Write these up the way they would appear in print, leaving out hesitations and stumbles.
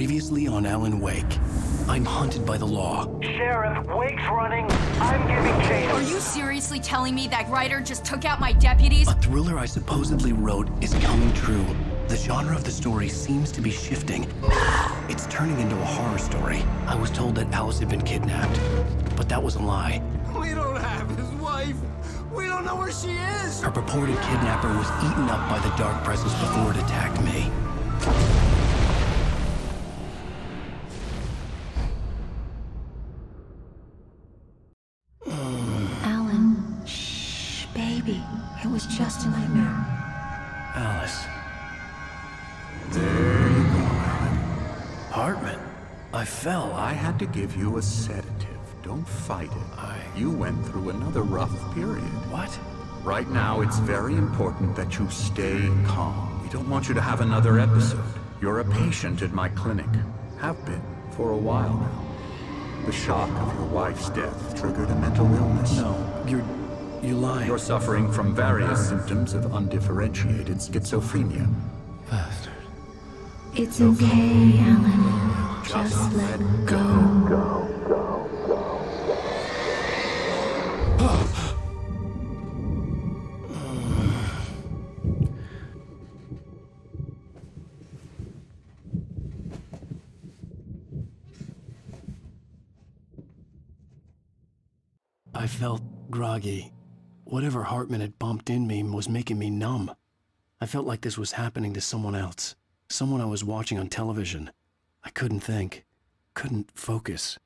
Previously on Alan Wake. I'm hunted by the law. Sheriff, Wake's running. I'm giving chase. Are you seriously telling me that Ryder just took out my deputies? A thriller I supposedly wrote is coming true. The genre of the story seems to be shifting. It's turning into a horror story. I was told that Alice had been kidnapped, but that was a lie. We don't have his wife. We don't know where she is. Her purported kidnapper was eaten up by the dark presence before it attacked me. Alan, shh, baby. It was just a nightmare. Alice. There you go, Alan. Hartman. I fell. I had to give you a sedative. Don't fight it. You went through another rough period. What? Right now, it's very important that you stay calm. We don't want you to have another episode. You're a patient at my clinic. Have been for a while now. The shock of your wife's death triggered a mental illness. No, you're lying. You're suffering from various symptoms of undifferentiated schizophrenia. Bastard. It's okay, Alan. Just let go. I felt groggy. Whatever Hartman had bumped in me was making me numb. I felt like this was happening to someone else. Someone I was watching on television. I couldn't think. Couldn't focus.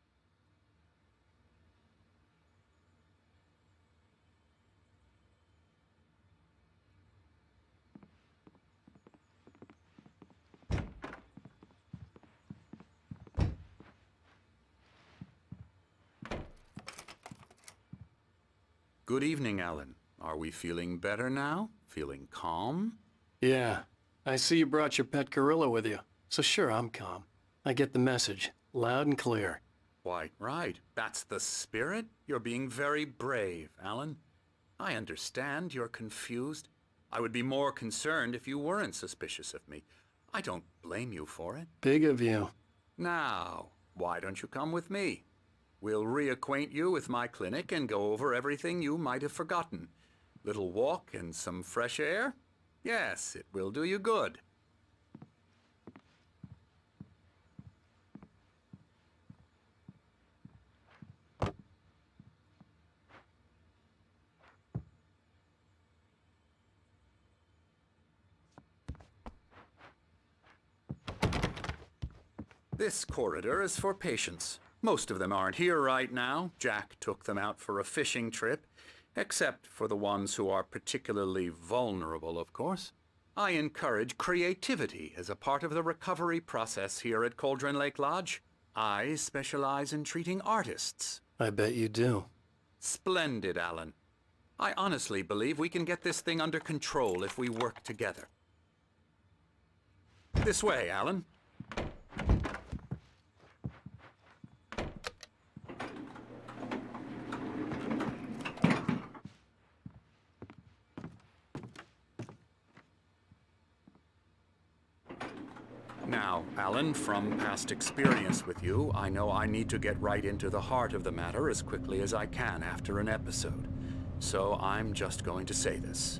Good evening, Alan. Are we feeling better now? Feeling calm? Yeah. I see you brought your pet gorilla with you. So sure, I'm calm. I get the message. Loud and clear. Quite right. That's the spirit. You're being very brave, Alan. I understand you're confused. I would be more concerned if you weren't suspicious of me. I don't blame you for it. Big of you. Now, why don't you come with me? We'll reacquaint you with my clinic and go over everything you might have forgotten. Little walk and some fresh air? Yes, it will do you good. This corridor is for patients. Most of them aren't here right now. Jack took them out for a fishing trip, except for the ones who are particularly vulnerable, of course. I encourage creativity as a part of the recovery process here at Cauldron Lake Lodge. I specialize in treating artists. I bet you do. Splendid, Alan. I honestly believe we can get this thing under control if we work together. This way, Alan. Now, Alan, from past experience with you, I know I need to get right into the heart of the matter as quickly as I can after an episode. So I'm just going to say this.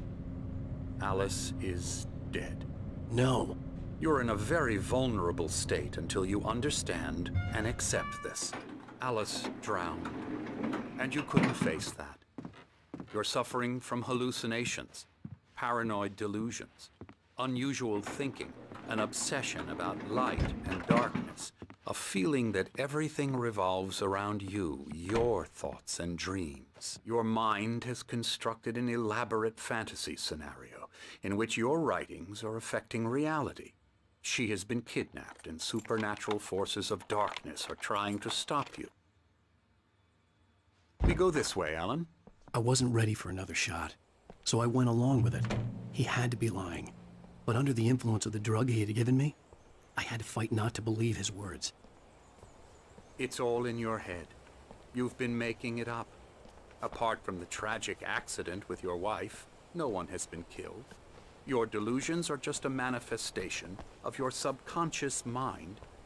Alice is dead. No. You're in a very vulnerable state until you understand and accept this. Alice drowned, and you couldn't face that. You're suffering from hallucinations, paranoid delusions, unusual thinking, an obsession about light and darkness, a feeling that everything revolves around you, your thoughts and dreams. Your mind has constructed an elaborate fantasy scenario in which your writings are affecting reality. She has been kidnapped and supernatural forces of darkness are trying to stop you. We go this way, Alan. I wasn't ready for another shot, so I went along with it. He had to be lying. But under the influence of the drug he had given me, I had to fight not to believe his words. It's all in your head. You've been making it up. Apart from the tragic accident with your wife, no one has been killed. Your delusions are just a manifestation of your subconscious mind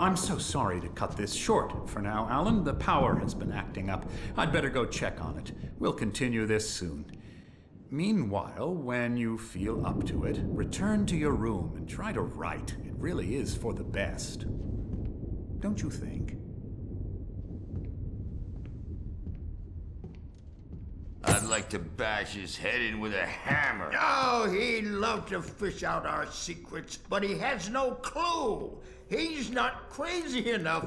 I'm so sorry to cut this short for now, Alan. The power has been acting up. I'd better go check on it. We'll continue this soon. Meanwhile, when you feel up to it, return to your room and try to write. It really is for the best. Don't you think? I'd like to bash his head in with a hammer. Oh, he'd love to fish out our secrets, but he has no clue. He's not crazy enough.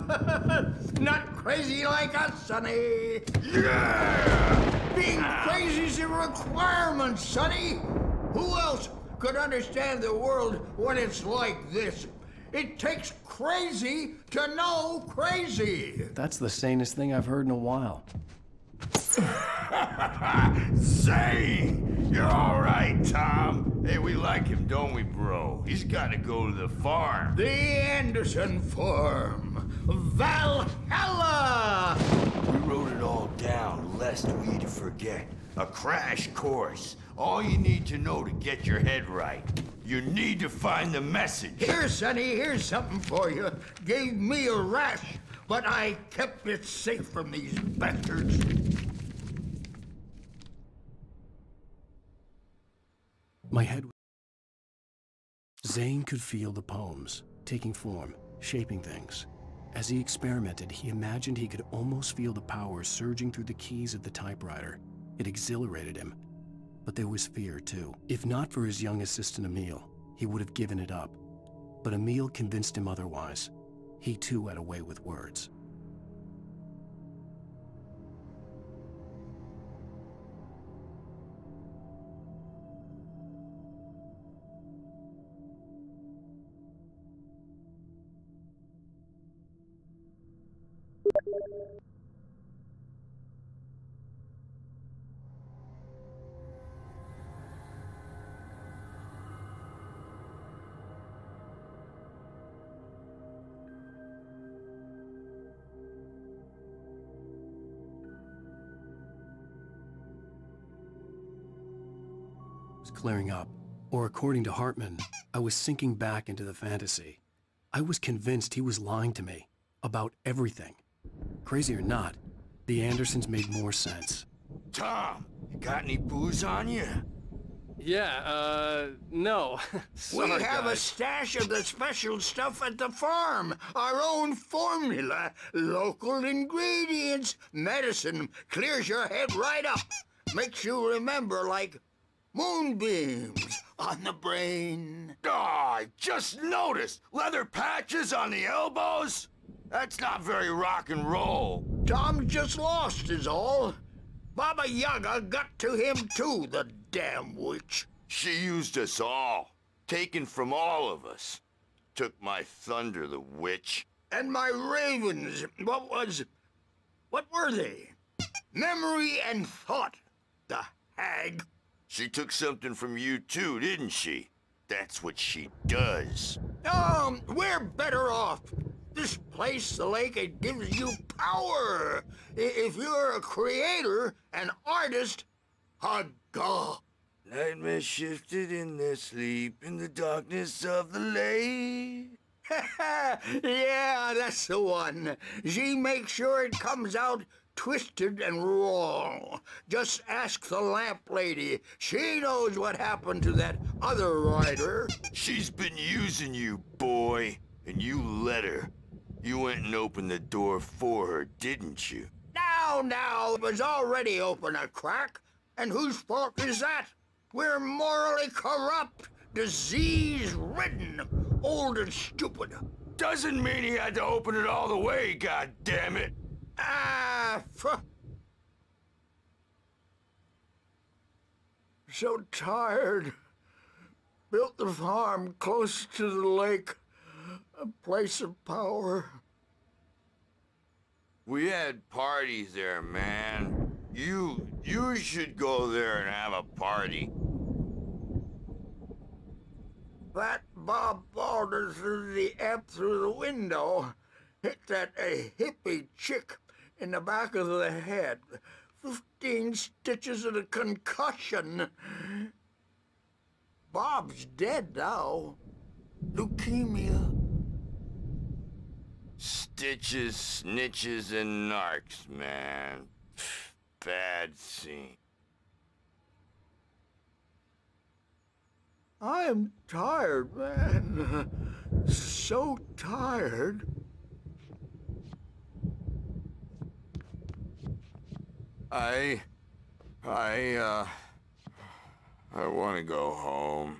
Not crazy like us, Sonny. Yeah! Being crazy's a requirement, Sonny. Who else could understand the world when it's like this? It takes crazy to know crazy. That's the sanest thing I've heard in a while. Zane! You're all right, Tom. Hey, we like him, don't we, bro? He's got to go to the farm. The Anderson Farm. Valhalla! We wrote it all down, lest we forget. A crash course. All you need to know to get your head right. You need to find the message. Here, Sonny, here's something for you. Gave me a rash, but I kept it safe from these bastards. My head... Zane could feel the poems, taking form, shaping things. As he experimented, he imagined he could almost feel the power surging through the keys of the typewriter. It exhilarated him. But there was fear, too. If not for his young assistant, Emil, he would have given it up. But Emil convinced him otherwise. He, too, had a way with words. Clearing up, or according to Hartman, I was sinking back into the fantasy. I was convinced he was lying to me about everything. Crazy or not, the Andersons made more sense. Tom, you got any booze on you? Yeah, no. We have a stash of the special stuff at the farm. Our own formula, local ingredients, medicine, clears your head right up. Makes you remember like moonbeams on the brain. Oh, I just noticed. Leather patches on the elbows? That's not very rock and roll. Tom just lost is all. Baba Yaga got to him too, the damn witch. She used us all. Taken from all of us. Took my thunder, the witch. And my ravens. What were they? Memory and thought, the hag. She took something from you too, didn't she? That's what she does. We're better off. This place, the lake, it gives you power. If you're a creator, an artist, Haga. Nightmare shifted in their sleep in the darkness of the lake. Yeah, that's the one. She makes sure it comes out twisted and wrong. Just ask the lamp lady. She knows what happened to that other writer. She's been using you, boy, and you let her. You went and opened the door for her, didn't you? Now, it was already open a crack. And whose fault is that? We're morally corrupt, disease-ridden, old and stupid. Doesn't mean he had to open it all the way, goddammit. So tired. Built the farm close to the lake. A place of power. We had parties there, man. You should go there and have a party. That Bob Balder threw the amp through the window. Hit that hippie chick in the back of the head. 15 stitches and a concussion. Bob's dead now. Leukemia. Stitches, snitches, and narcs, man. Bad scene. I am tired, man. So tired. I want to go home.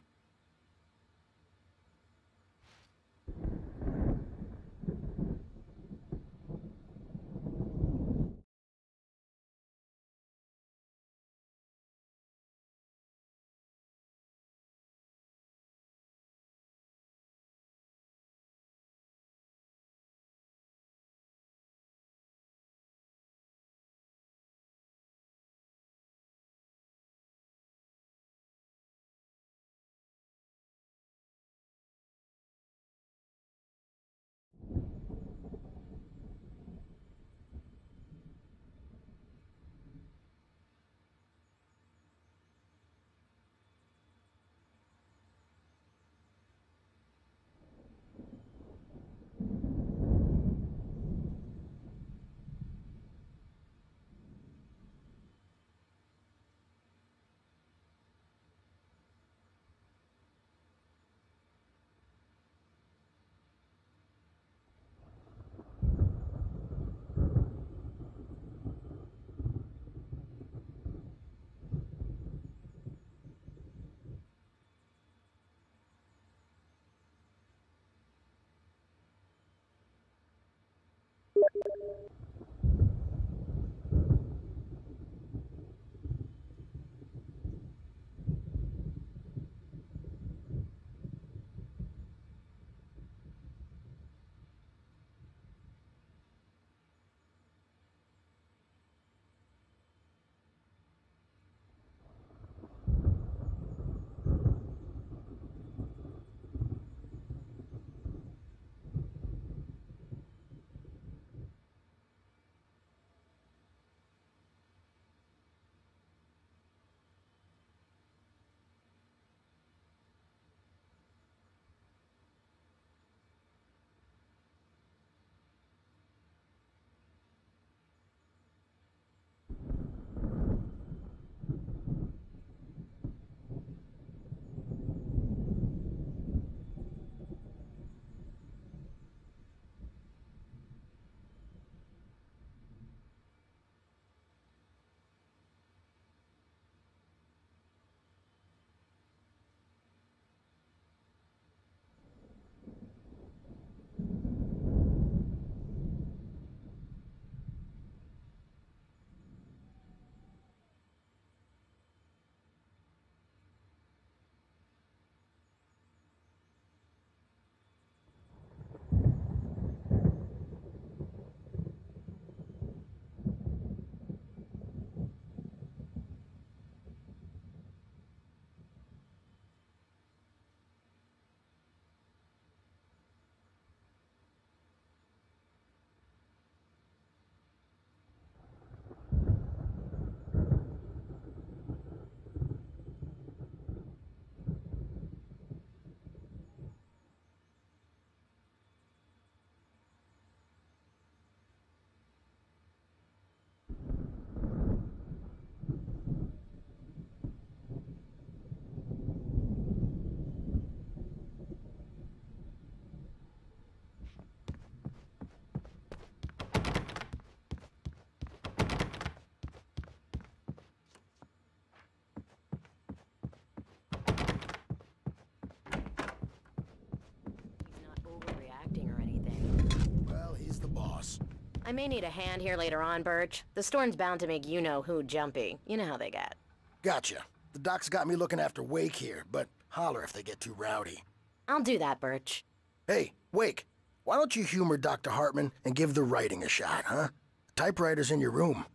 I may need a hand here later on, Birch. The storm's bound to make you-know-who jumpy. You know how they get. Gotcha. The doc's got me looking after Wake here, but holler if they get too rowdy. I'll do that, Birch. Hey, Wake, why don't you humor Dr. Hartman and give the writing a shot, huh? The typewriter's in your room.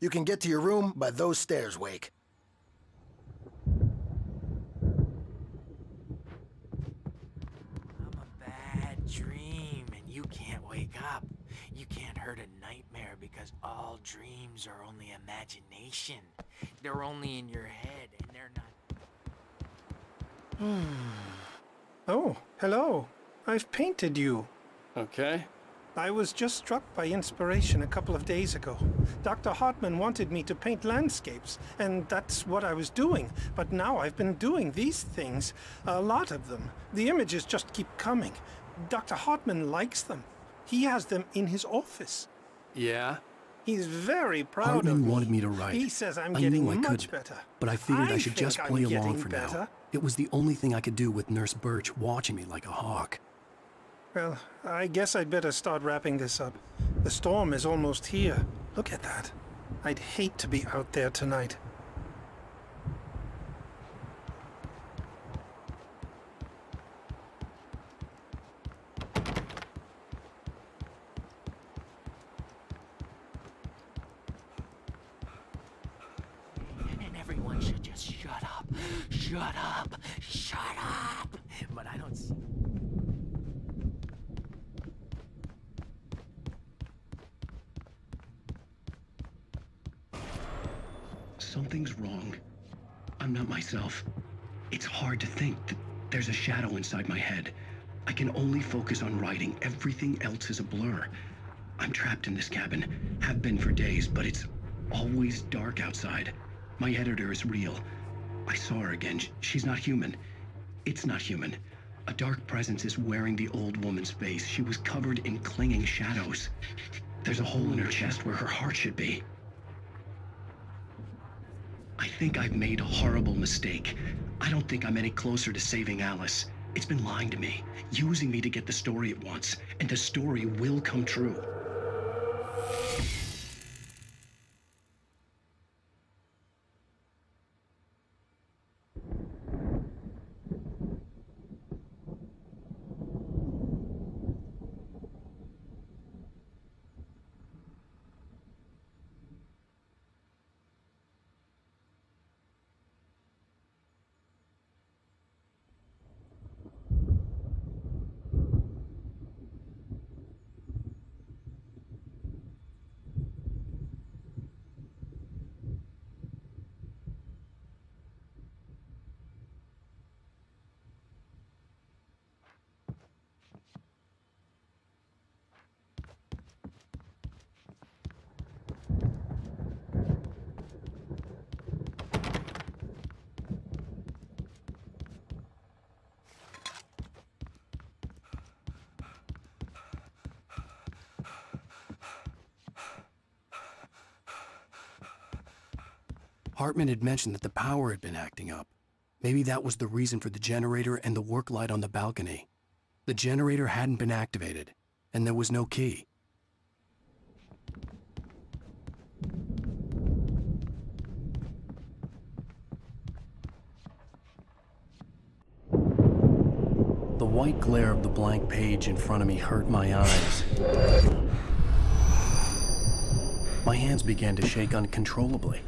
You can get to your room by those stairs, Wake. I'm a bad dream, and you can't wake up. You can't hurt a nightmare because all dreams are only imagination. They're only in your head, and they're not... Oh, hello. I've painted you. Okay. I was just struck by inspiration a couple of days ago. Dr. Hartman wanted me to paint landscapes, and that's what I was doing. But now I've been doing these things, a lot of them. The images just keep coming. Dr. Hartman likes them. He has them in his office. Yeah? He's very proud Hartman of me. wanted me to write. He says I'm I getting knew I much could, better. but I figured I should think just I'm play along getting for better. now. It was the only thing I could do with Nurse Birch watching me like a hawk. Well, I guess I'd better start wrapping this up. The storm is almost here. Look at that. I'd hate to be out there tonight. And everyone should just shut up. Shut up. Shut up. But I don't see... Something's wrong. I'm not myself. It's hard to think that there's a shadow inside my head. I can only focus on writing. Everything else is a blur. I'm trapped in this cabin. Have been for days, but it's always dark outside. My editor is real. I saw her again. She's not human. It's not human. A dark presence is wearing the old woman's face. She was covered in clinging shadows. There's a hole in her chest where her heart should be. I think I've made a horrible mistake. I don't think I'm any closer to saving Alice. It's been lying to me, using me to get the story it wants, and the story will come true. Hartman had mentioned that the power had been acting up. Maybe that was the reason for the generator and the work light on the balcony. The generator hadn't been activated, and there was no key. The white glare of the blank page in front of me hurt my eyes. My hands began to shake uncontrollably.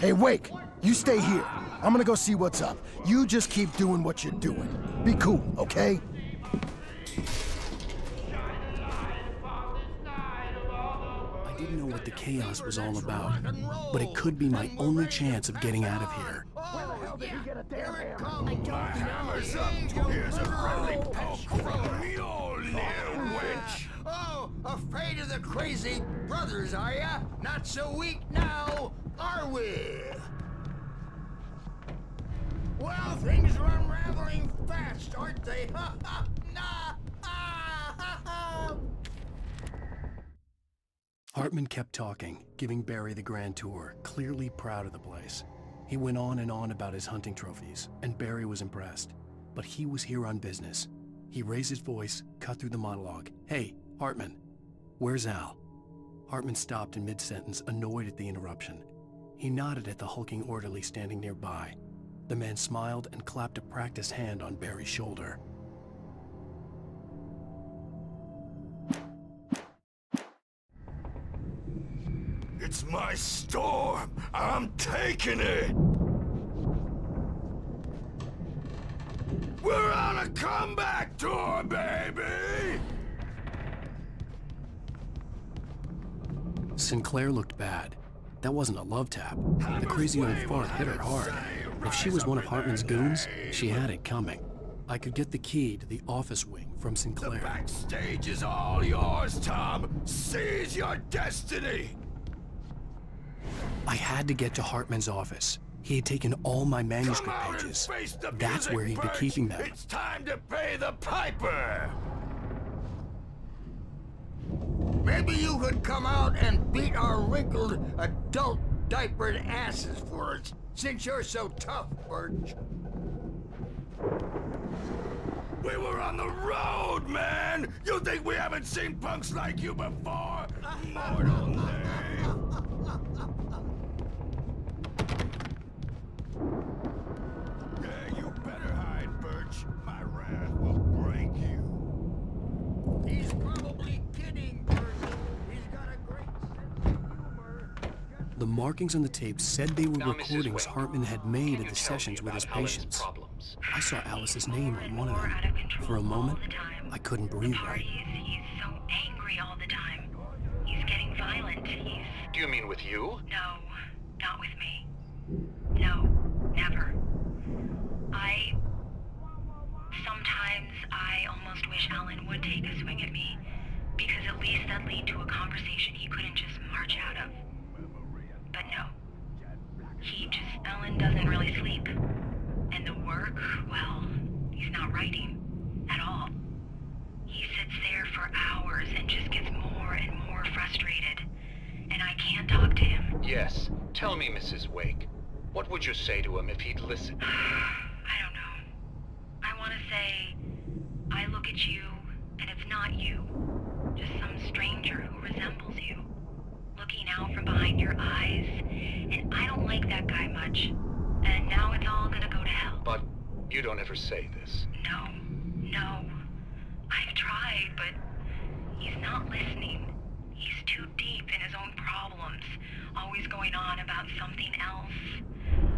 Hey, Wake, you stay here. I'm gonna go see what's up. You just keep doing what you're doing. Be cool, okay? I didn't know what the chaos was all about, but it could be my only chance of getting out of here. Where the hell did he get a damn hammer? I don't know. Hammer's up. Here's a friendly poke from me, old little wench. Oh, afraid of the crazy brothers, are ya? Not so weak now, are we? Well, things are unraveling fast, aren't they? Ha ha! Nah! Ah, ha ha! Hartman kept talking, giving Barry the grand tour, clearly proud of the place. He went on and on about his hunting trophies, and Barry was impressed. But he was here on business. He raised his voice, cut through the monologue. Hey, Hartman, where's Al? Hartman stopped in mid-sentence, annoyed at the interruption. He nodded at the hulking orderly standing nearby. The man smiled and clapped a practiced hand on Barry's shoulder. It's my storm. I'm taking it. We're on a comeback tour, baby! Sinclair looked bad. That wasn't a love tap. The crazy old fart hit her hard. If she was one of Hartman's goons, she had it coming. I could get the key to the office wing from Sinclair. The backstage is all yours, Tom. Seize your destiny. I had to get to Hartman's office. He had taken all my manuscript pages. That's where he'd be keeping them. It's time to pay the piper. Maybe you could come out and beat our wrinkled, adult diapered asses for us, since you're so tough, Birch. We were on the road, man! You think we haven't seen punks like you before? Mortal name! Yeah, you better hide, Birch. My wrath will break you. He's probably kidding, Birch. He's got a great sense of humor. The markings on the tape said they were Now, recordings Mrs. Wake, Hartman had made can at you the tell me sessions with about his Alan's patients. problems? I saw Alice's name on one of them. For a moment, I couldn't breathe right. He's so angry all the time. He's getting violent. Do you mean with you? No, not with me. No, never. Sometimes I almost wish Alan would take a swing at me, because at least that'd lead to a conversation he couldn't just march out of. But no. Alan doesn't really sleep. And the work, well, he's not writing at all. He sits there for hours and just gets more and more frustrated. And I can't talk to him. Yes. Tell me, Mrs. Wake. What would you say to him if he'd listen? I don't know. I want to say, I look at you, and it's not you. Just some stranger who resembles you. Looking out from behind your eyes, and I don't like that guy much. And now it's all gonna go to hell. But you don't ever say this. No. I've tried, but he's not listening. He's too deep in his own problems, always going on about something else.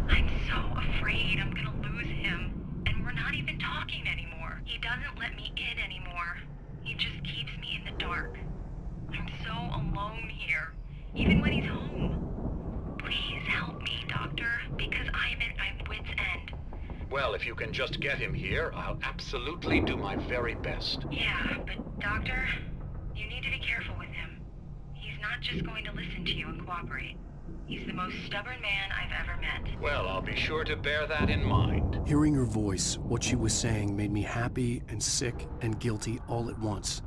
I'm so afraid I'm gonna lose him, and we're not even talking anymore. He doesn't let me in anymore. He just keeps me in the dark. I'm so alone here, even when he's home. Please help me, Doctor, because I'm at my wit's end. Well, if you can just get him here, I'll absolutely do my very best. Yeah, but Doctor, you need to be careful with him. He's not just going to listen to you and cooperate. He's the most stubborn man I've ever met. Well, I'll be sure to bear that in mind. Hearing her voice, what she was saying made me happy and sick and guilty all at once.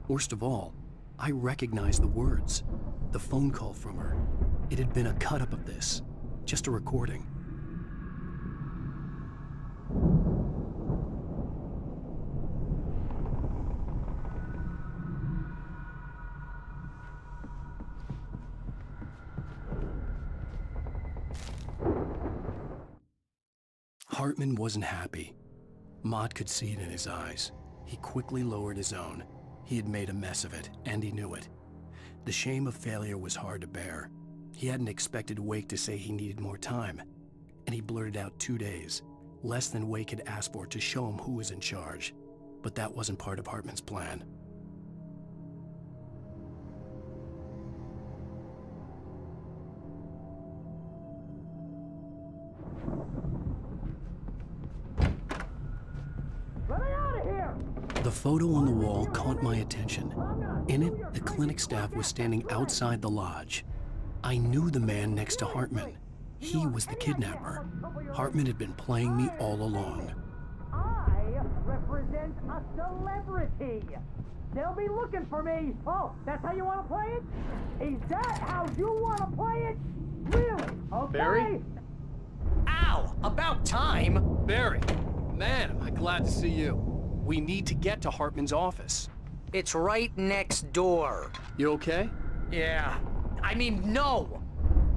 Worst of all, I recognized the words. The phone call from her. It had been a cut-up of this. Just a recording. Hartman wasn't happy. Maude could see it in his eyes. He quickly lowered his own. He had made a mess of it, and he knew it. The shame of failure was hard to bear. He hadn't expected Wake to say he needed more time, and he blurted out 2 days, less than Wake had asked for to show him who was in charge. But that wasn't part of Hartman's plan. The photo on the wall caught my attention. In it, the clinic staff was standing outside the lodge. I knew the man next to Hartman. He was the kidnapper. Hartman had been playing me all along. I represent a celebrity. They'll be looking for me. Oh, that's how you want to play it? Is that how you want to play it? Really? Okay. Barry? Ow! About time! Barry, man, am I glad to see you. We need to get to Hartman's office. It's right next door. You okay? Yeah. I mean, no!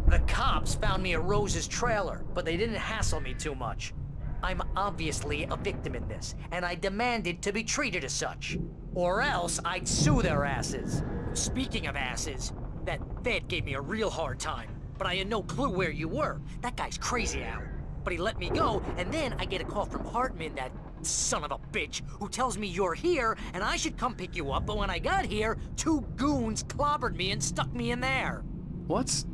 The cops found me at Rose's trailer, but they didn't hassle me too much. I'm obviously a victim in this, and I demanded to be treated as such. Or else I'd sue their asses. Speaking of asses, that vet gave me a real hard time, but I had no clue where you were. That guy's crazy, Al. But he let me go, and then I get a call from Hartman, that son of a bitch, who tells me you're here and I should come pick you up, but when I got here, 2 goons clobbered me and stuck me in there. What's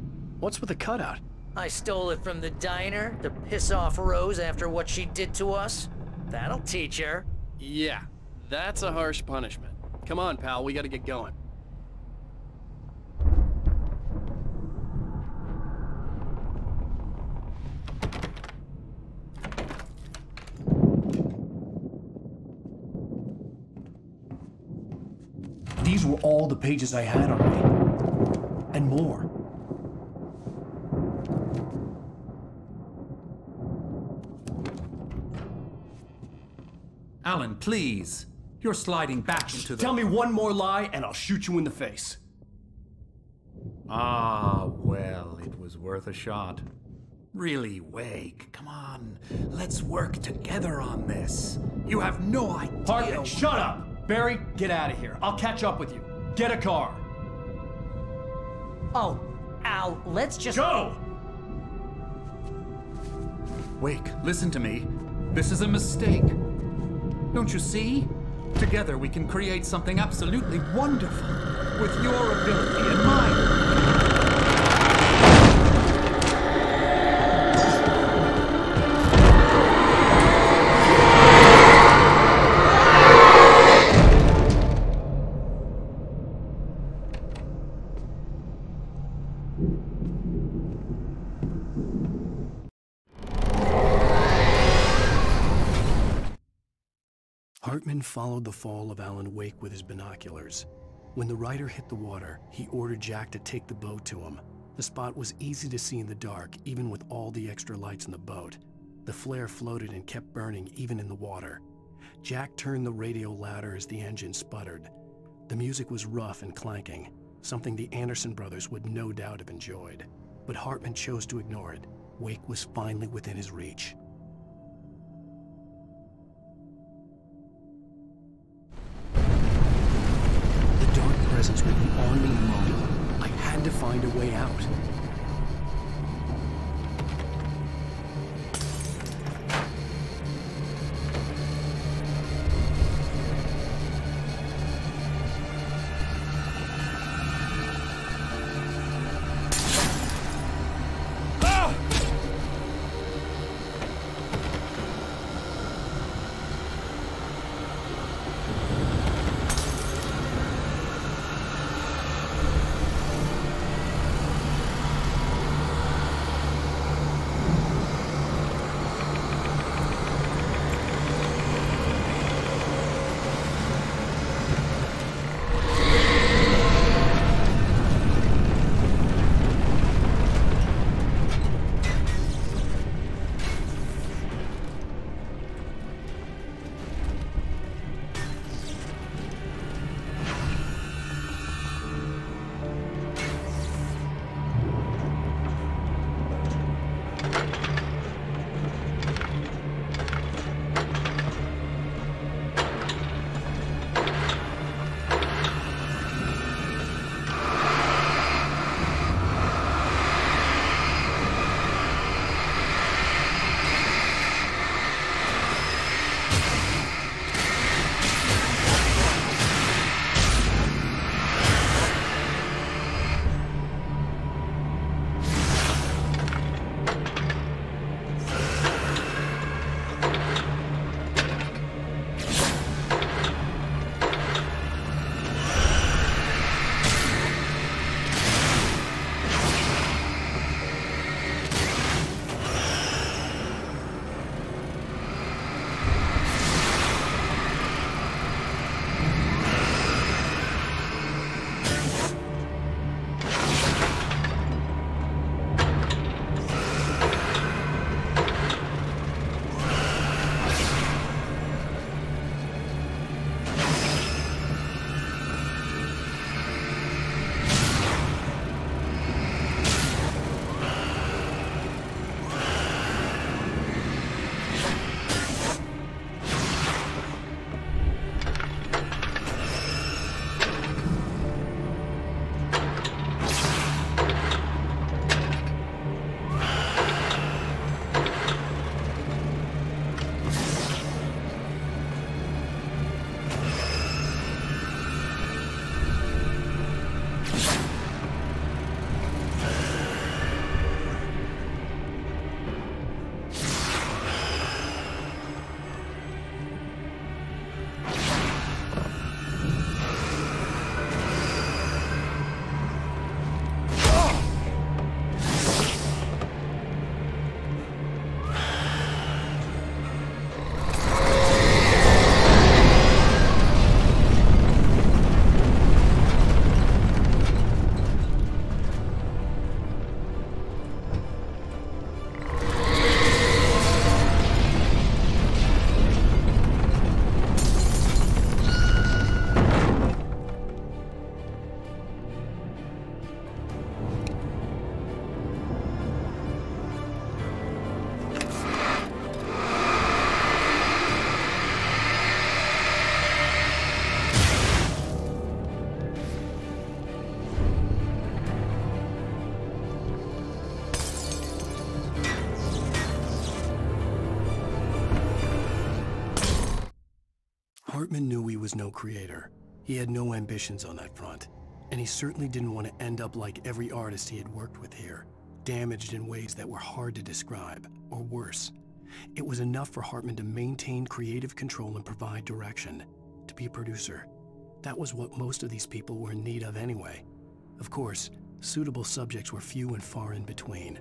What's with the cutout? I stole it from the diner to piss off Rose after what she did to us. That'll teach her. Yeah, that's a harsh punishment. Come on, pal, we gotta get going. These were all the pages I had on me. And more. Alan, please. You're sliding back into the... Tell me one more lie and I'll shoot you in the face. Ah, well, it was worth a shot. Really, Wake, come on. Let's work together on this. You have no idea... Hartman, shut up! Barry, get out of here. I'll catch up with you. Get a car. Oh, Al, let's just... Go! Wake, listen to me. This is a mistake. Don't you see? Together we can create something absolutely wonderful. With your ability and mine. Hartman followed the fall of Alan Wake with his binoculars. When the rider hit the water, he ordered Jack to take the boat to him. The spot was easy to see in the dark, even with all the extra lights in the boat. The flare floated and kept burning even in the water. Jack turned the radio louder as the engine sputtered. The music was rough and clanking, something the Anderson brothers would no doubt have enjoyed. But Hartman chose to ignore it. Wake was finally within his reach. Presence would be on me immediately. I had to find a way out. Hartman knew he was no creator. He had no ambitions on that front, and he certainly didn't want to end up like every artist he had worked with here, damaged in ways that were hard to describe, or worse. It was enough for Hartman to maintain creative control and provide direction, to be a producer. That was what most of these people were in need of anyway. Of course, suitable subjects were few and far in between.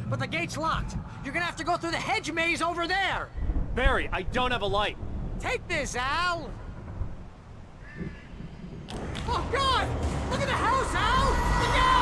But the gate's locked. You're gonna have to go through the hedge maze over there. Barry, I don't have a light. Take this, Al. Oh, God! Look at the house, Al! Look out!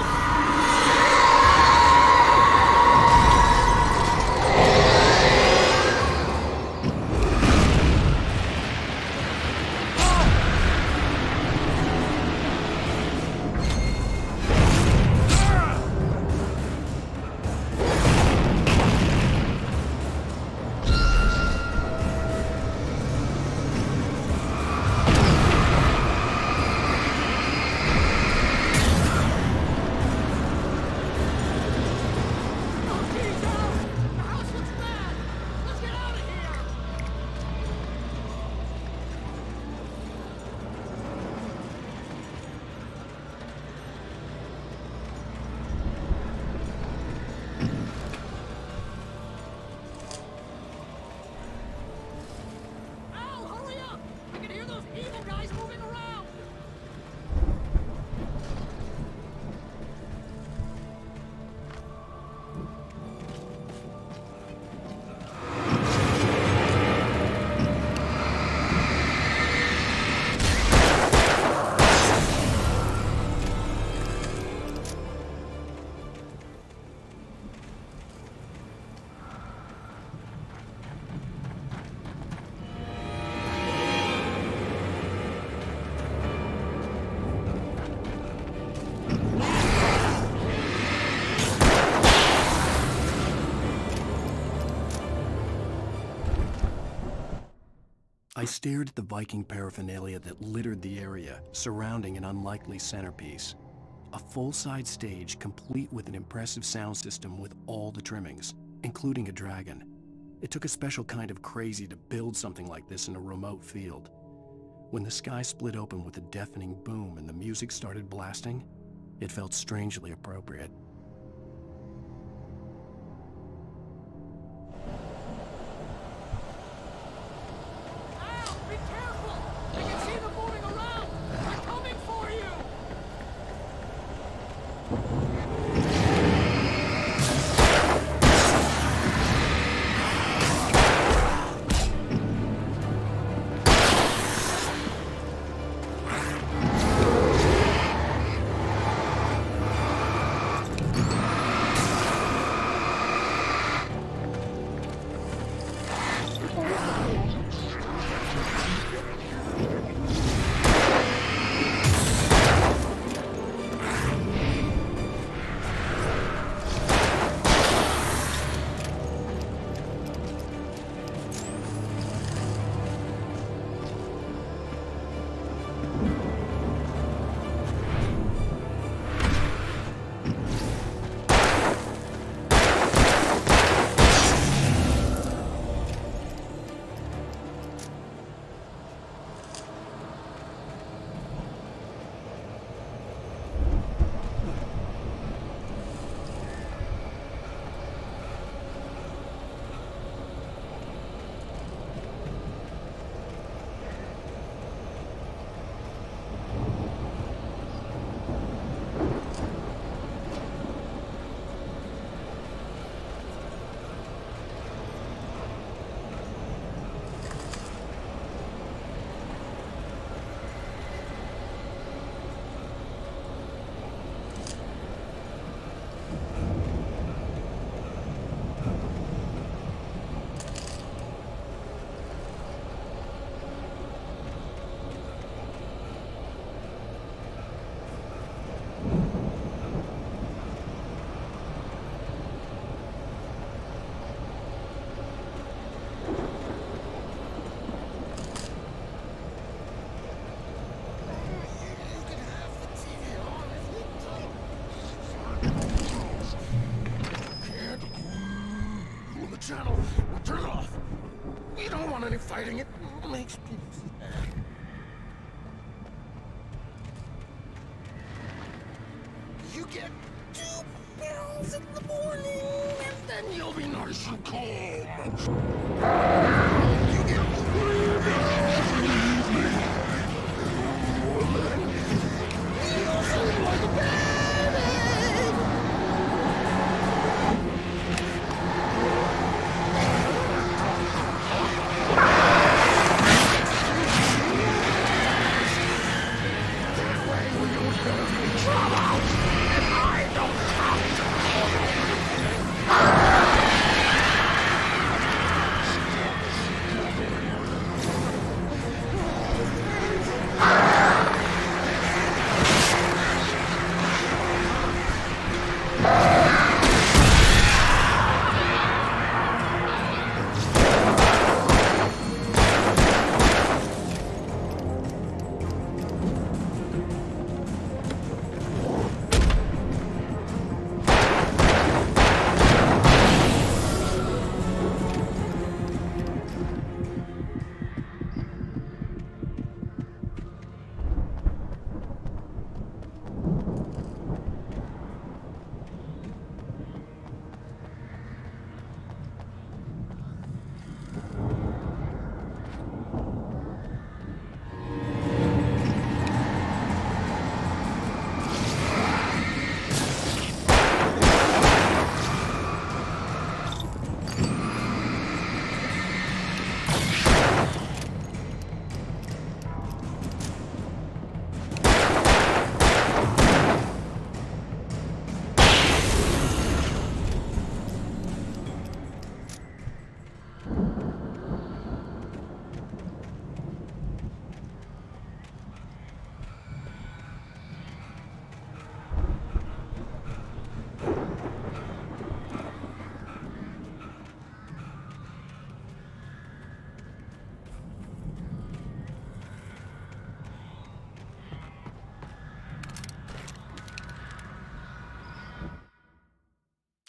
I stared at the Viking paraphernalia that littered the area, surrounding an unlikely centerpiece. A full-size stage complete with an impressive sound system with all the trimmings, including a dragon. It took a special kind of crazy to build something like this in a remote field. When the sky split open with a deafening boom and the music started blasting, it felt strangely appropriate. channel. Turn it off. We don't want any fighting. It makes me sad. You get 2 pills in the morning, and then you'll be nice and calm. You get 3 pills in the evening. You'll sleep like a baby.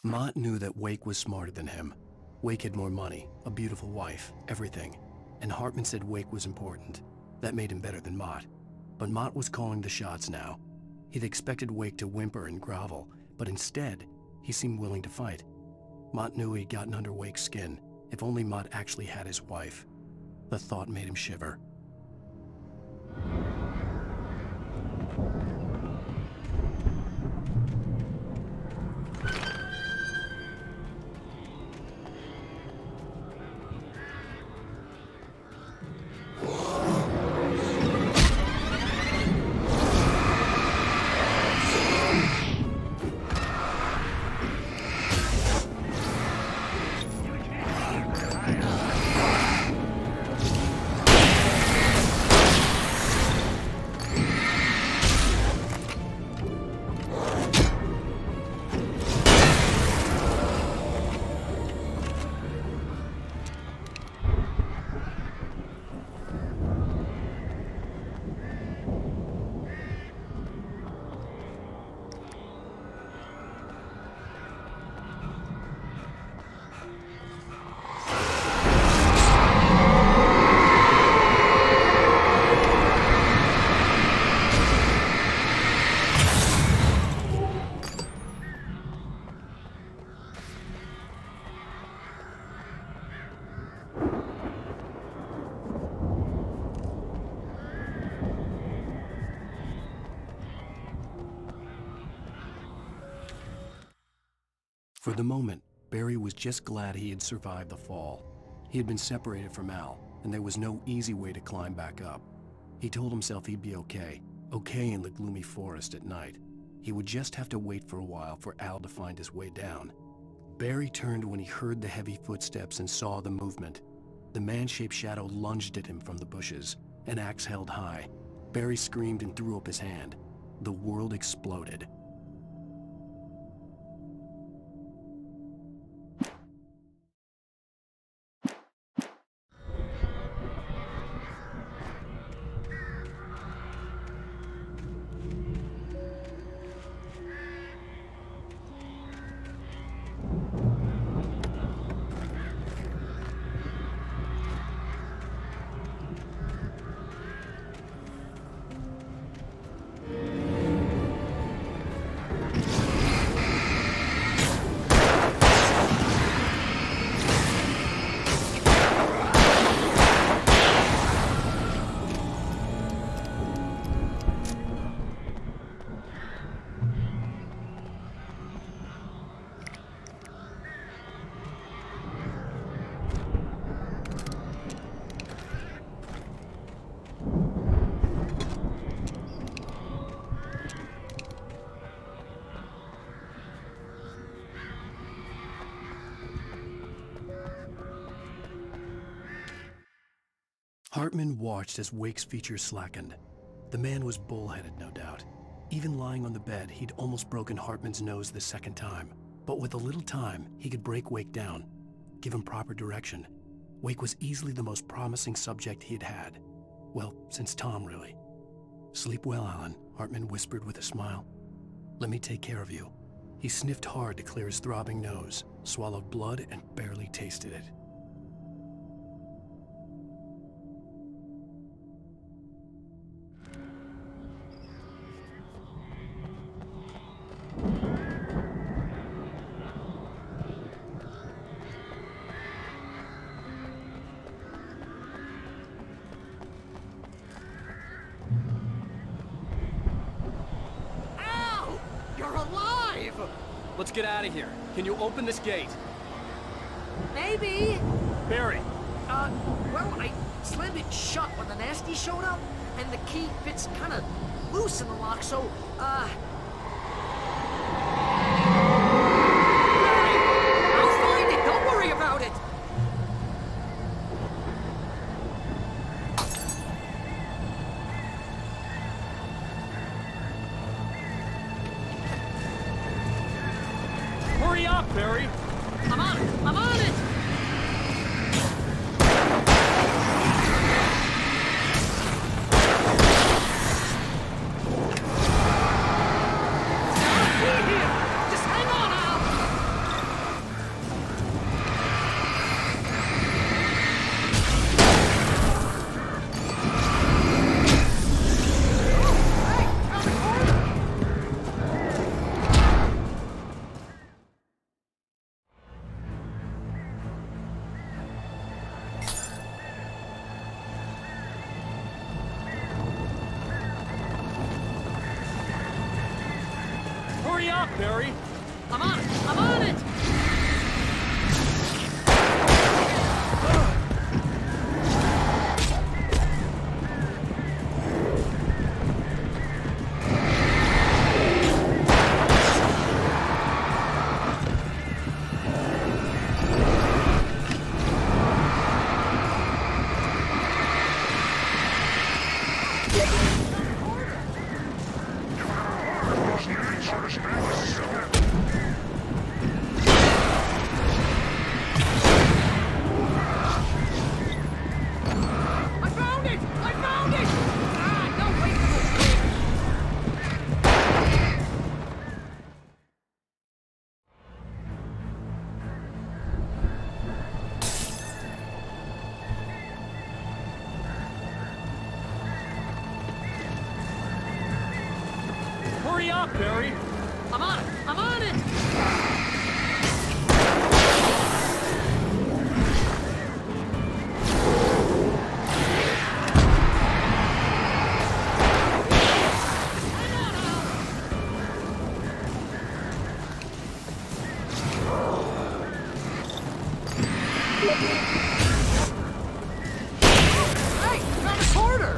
Mott knew that Wake was smarter than him. Wake had more money, a beautiful wife, everything. And Hartman said Wake was important. That made him better than Mott. But Mott was calling the shots now. He'd expected Wake to whimper and grovel, but instead, he seemed willing to fight. Mott knew he'd gotten under Wake's skin. If only Mott actually had his wife. The thought made him shiver. For the moment, Barry was just glad he had survived the fall. He had been separated from Al, and there was no easy way to climb back up. He told himself he'd be okay in the gloomy forest at night. He would just have to wait for a while for Al to find his way down. Barry turned when he heard the heavy footsteps and saw the movement. The man-shaped shadow lunged at him from the bushes, an axe held high. Barry screamed and threw up his hand. The world exploded. Hartman watched as Wake's features slackened. The man was bullheaded, no doubt. Even lying on the bed, he'd almost broken Hartman's nose the second time. But with a little time, he could break Wake down, give him proper direction. Wake was easily the most promising subject he had had. Well, since Tom, really. "Sleep well, Alan," Hartman whispered with a smile. "Let me take care of you." He sniffed hard to clear his throbbing nose, swallowed blood, and barely tasted it. Let's get out of here. Can you open this gate? Maybe. Barry. Well, I slammed it shut when the nasty showed up, and the key fits kind of loose in the lock, so, I'll find it. Don't worry about it. Hurry up, Barry! I'm on it! I'm on it! Just hang on, Al! Hurry up, Barry! I'm on it! I'm on it! Hurry up, Barry! I'm on it! I'm on it! Hey, found a quarter!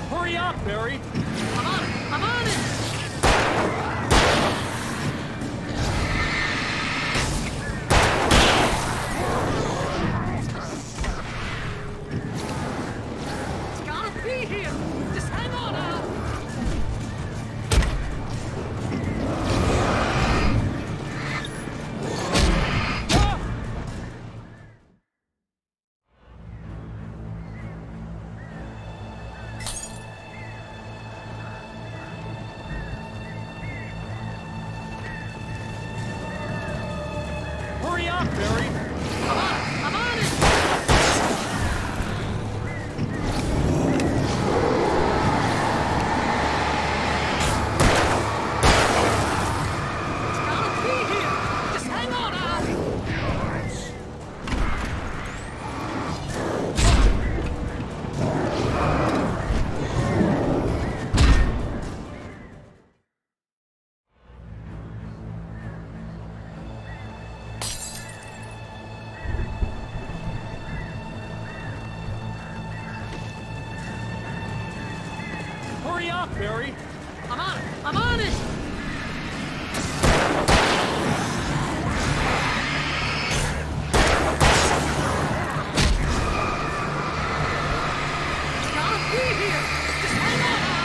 Hurry up, Barry! I'm on it! I'm on it! It's gotta be here! Just hang on, Al! Hurry up, Barry! I'm on it! I'm on it! Gotta be here! Just hang on now!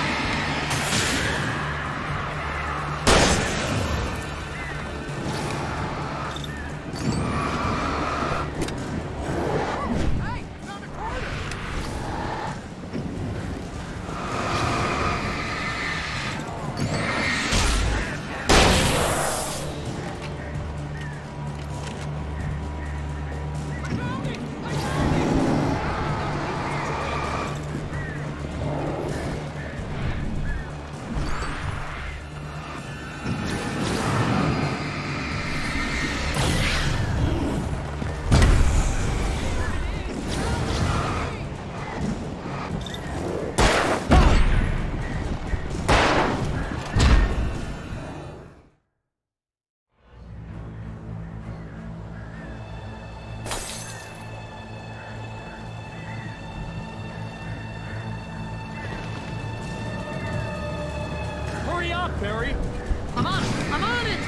Hey, found a corner! Hurry up, Barry! I'm on it! I'm on it!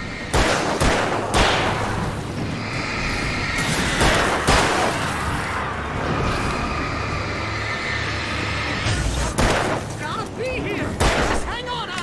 Gotta be here! Just hang on now!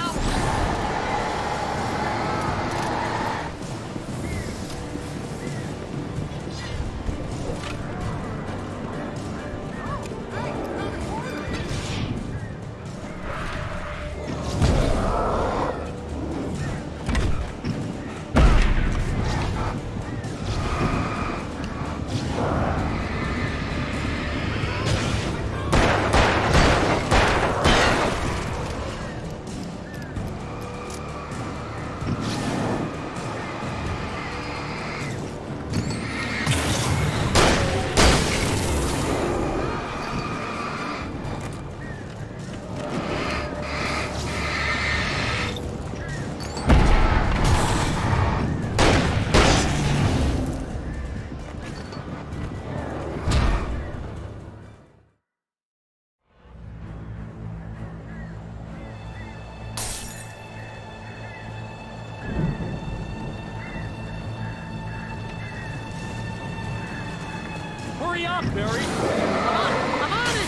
Hurry up, Barry! I'm on it!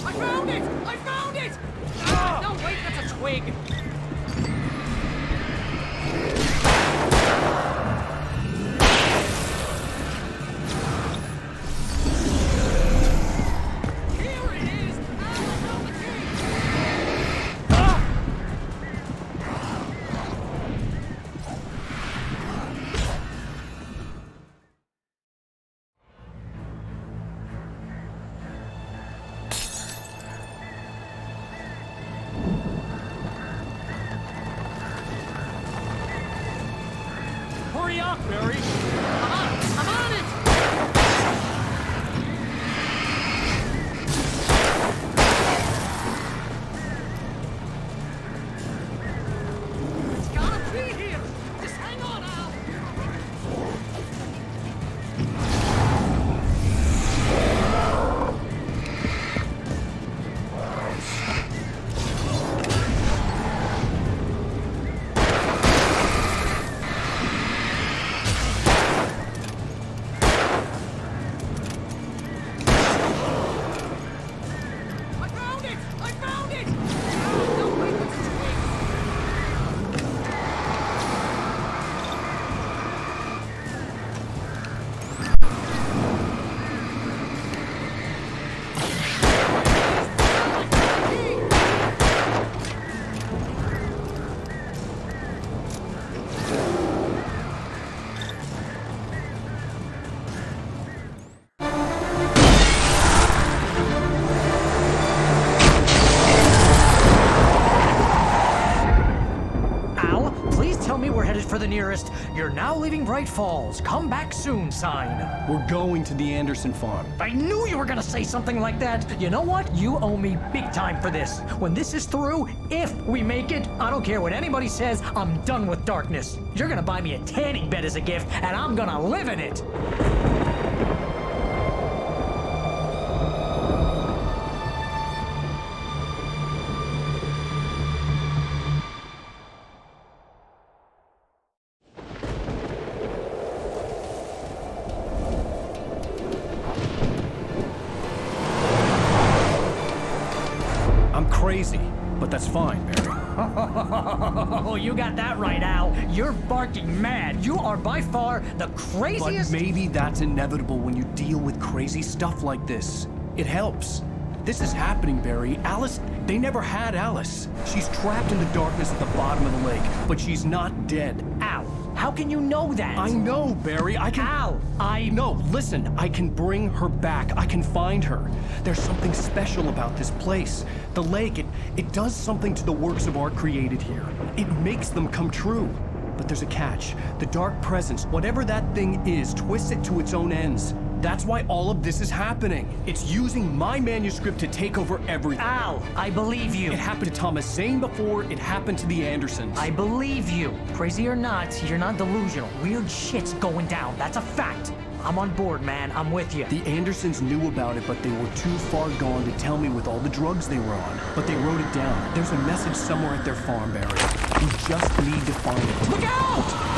I found it! I found it! No, wait, that's a twig! Here it is! I found the key! nearest "You're now leaving Bright Falls. Come back soon" sign. We're going to the Anderson farm. I knew you were gonna say something like that. You know what? You owe me big time for this. When this is through, if we make it, I don't care what anybody says, I'm done with darkness. You're gonna buy me a tanning bed as a gift, and I'm gonna live in it. Crazy, but that's fine, Barry. Oh, you got that right, Al. You're barking mad. You are by far the craziest— But maybe that's inevitable when you deal with crazy stuff like this. It helps. This is happening, Barry. Alice, they never had Alice. She's trapped in the darkness at the bottom of the lake, but she's not dead. Al, how can you know that? I know, Barry. I can— Al, No, listen. I can bring her back. I can find her. There's something special about this place. The lake, it does something to the works of art created here. It makes them come true. But there's a catch. The dark presence, whatever that thing is, twists it to its own ends. That's why all of this is happening. It's using my manuscript to take over everything. Al, I believe you. It happened to Thomas Zane before, it happened to the Andersons. I believe you. Crazy or not, you're not delusional. Weird shit's going down. That's a fact. I'm on board, man. I'm with you. The Andersons knew about it, but they were too far gone to tell me with all the drugs they were on. But they wrote it down. There's a message somewhere at their farm, Barry. We just need to find it. Look out!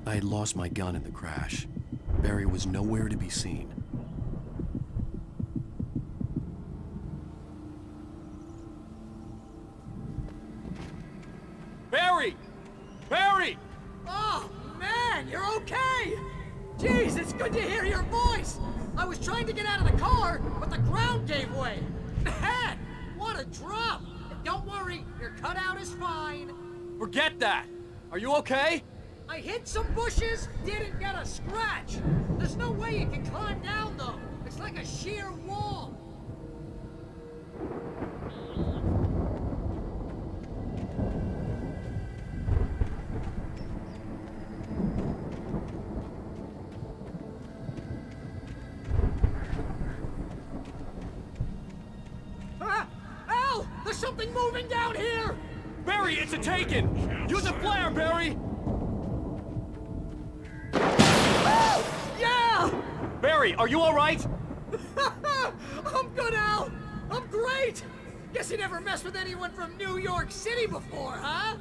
I had lost my gun in the crash. Barry was nowhere to be seen. Barry! Barry! Oh, man, you're okay! Jeez, it's good to hear your voice! I was trying to get out of the car, but the ground gave way. Man, what a drop! Don't worry, your cutout is fine. Forget that! Are you okay? I hit some bushes, didn't get a scratch. There's no way you can climb down, though. It's like a sheer wall. Al! There's something moving down here! Barry, it's a Taken! Use a flare, Barry! Yeah! Barry, are you alright? I'm good, Al! I'm great! Guess you never messed with anyone from New York City before, huh?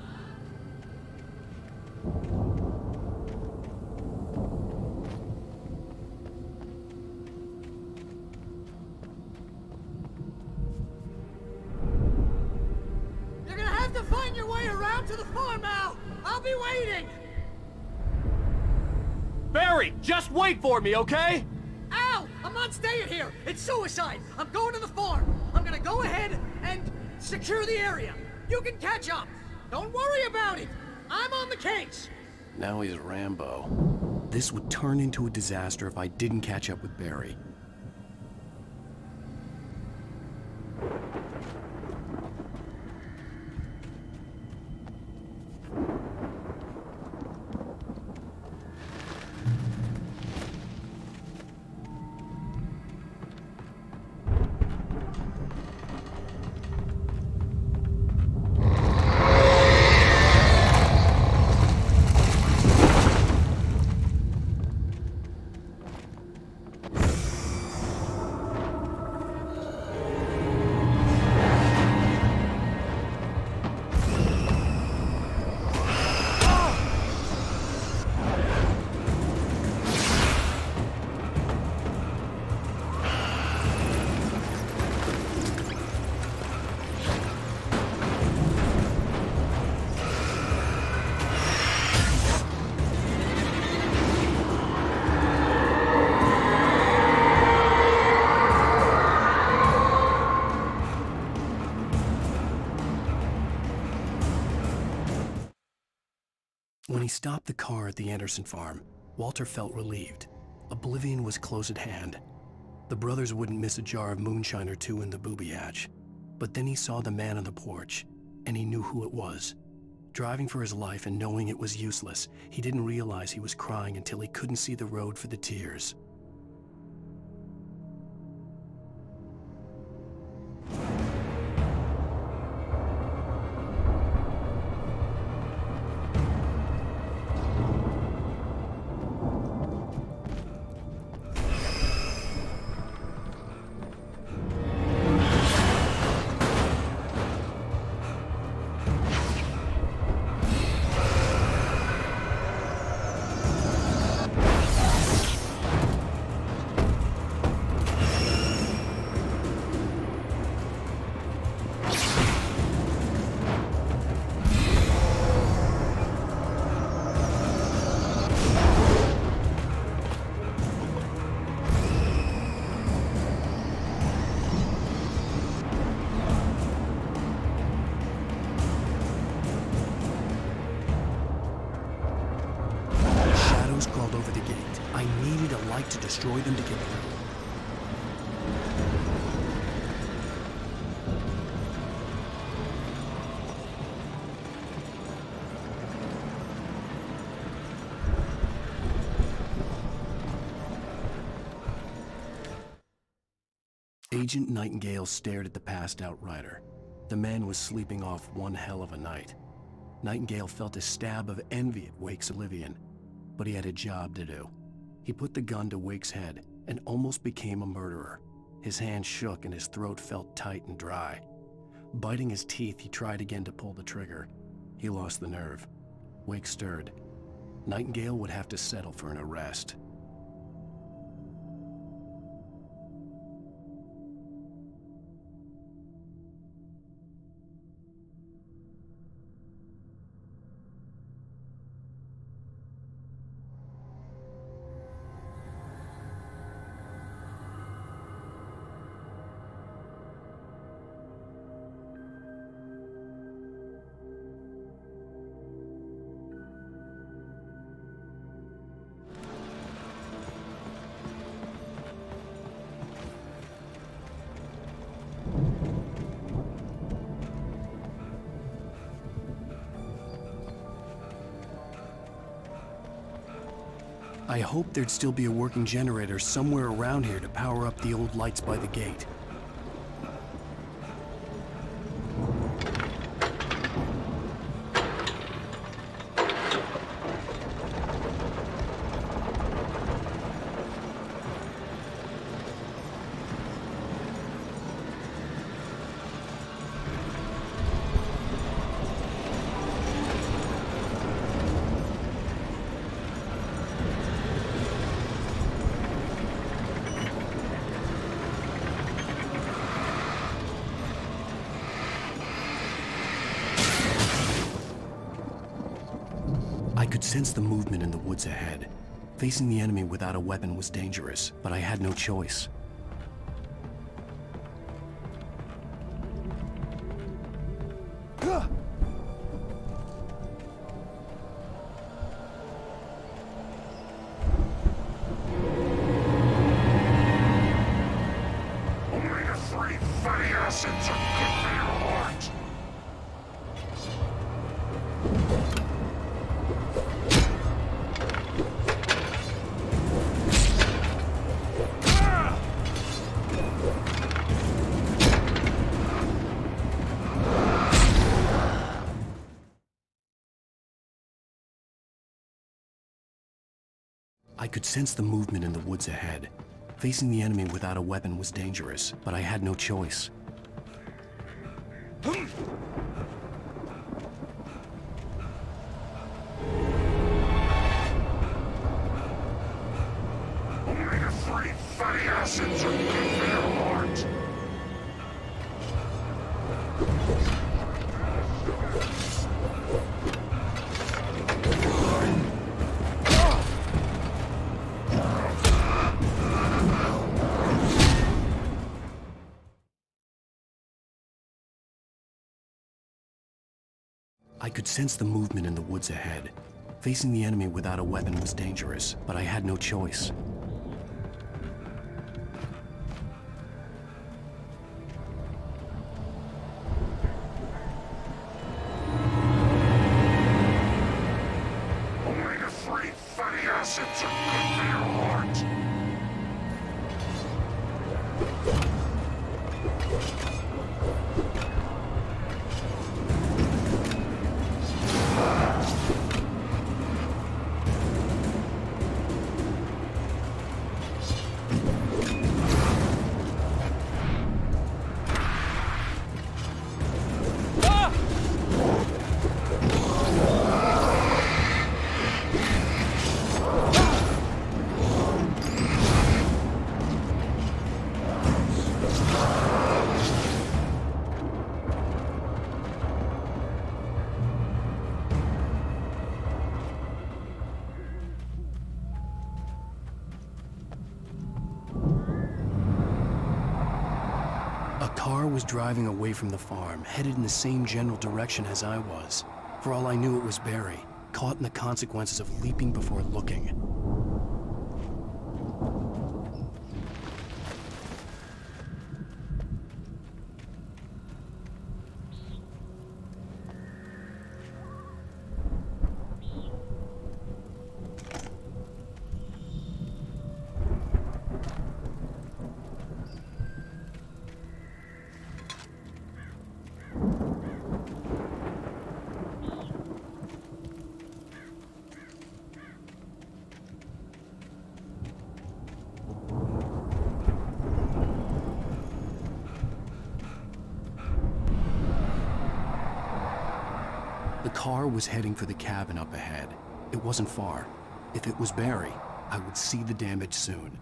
You're gonna have to find your way around to the farm, Al! I'll be waiting! Barry, just wait for me, okay? Al! I'm not staying here! It's suicide! I'm going to the farm! I'm gonna go ahead and secure the area! You can catch up! Don't worry about it! I'm on the case! Now he's Rambo. This would turn into a disaster if I didn't catch up with Barry. he stopped the car at the Anderson farm, Walter felt relieved. Oblivion was close at hand. The brothers wouldn't miss a jar of moonshine or two in the booby hatch. But then he saw the man on the porch, and he knew who it was. Driving for his life and knowing it was useless, he didn't realize he was crying until he couldn't see the road for the tears. Crawled over the gate. I needed a light to destroy them to get through. Agent Nightingale stared at the passed-out rider. The man was sleeping off one hell of a night. Nightingale felt a stab of envy at Wake's Oblivion. But he had a job to do. He put the gun to Wake's head and almost became a murderer. His hand shook and his throat felt tight and dry. Biting his teeth, he tried again to pull the trigger. He lost the nerve. Wake stirred. Nightingale would have to settle for an arrest. I hoped there'd still be a working generator somewhere around here to power up the old lights by the gate. I could sense the movement in the woods ahead. Facing the enemy without a weapon was dangerous, but I had no choice. I could sense the movement in the woods ahead. Facing the enemy without a weapon was dangerous, but I had no choice. Only the three fatty acids are good for your heart. I could sense the movement in the woods ahead. Facing the enemy without a weapon was dangerous, but I had no choice. Omega-3 fatty acids are good for your heart. Was driving away from the farm, headed in the same general direction as I was. For all I knew, it was Barry, caught in the consequences of leaping before looking. The car was heading for the cabin up ahead. It wasn't far. If it was Barry, I would see the damage soon.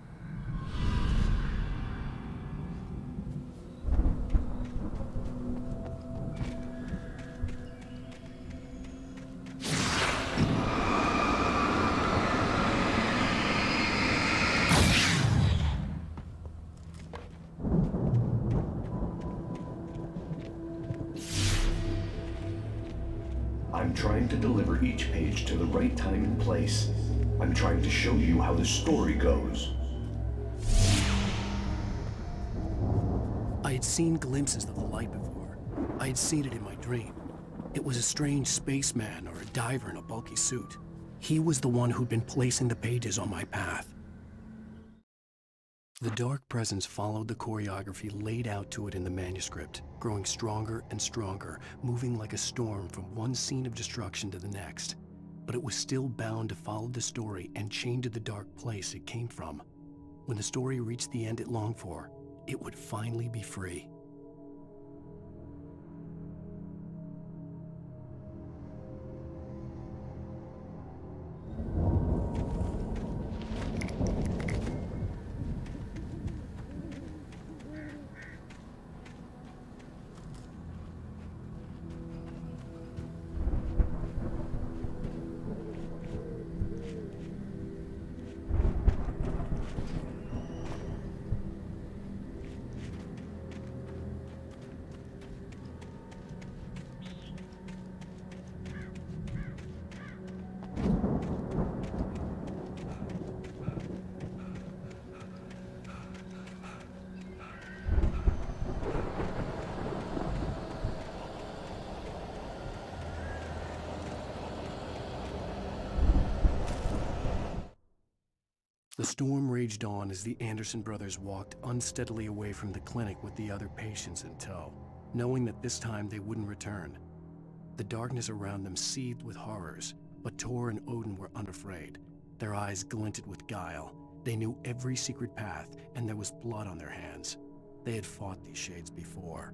I'm trying to deliver each page to the right time and place. I'm trying to show you how the story goes. I had seen glimpses of the light before. I had seen it in my dream. It was a strange spaceman or a diver in a bulky suit. He was the one who'd been placing the pages on my path. The dark presence followed the choreography laid out to it in the manuscript, growing stronger and stronger, moving like a storm from one scene of destruction to the next. But it was still bound to follow the story and chained to the dark place it came from. When the story reached the end it longed for, it would finally be free. The storm raged on as the Anderson brothers walked unsteadily away from the clinic with the other patients in tow, knowing that this time they wouldn't return. The darkness around them seethed with horrors, but Tor and Odin were unafraid. Their eyes glinted with guile. They knew every secret path, and there was blood on their hands. They had fought these shades before.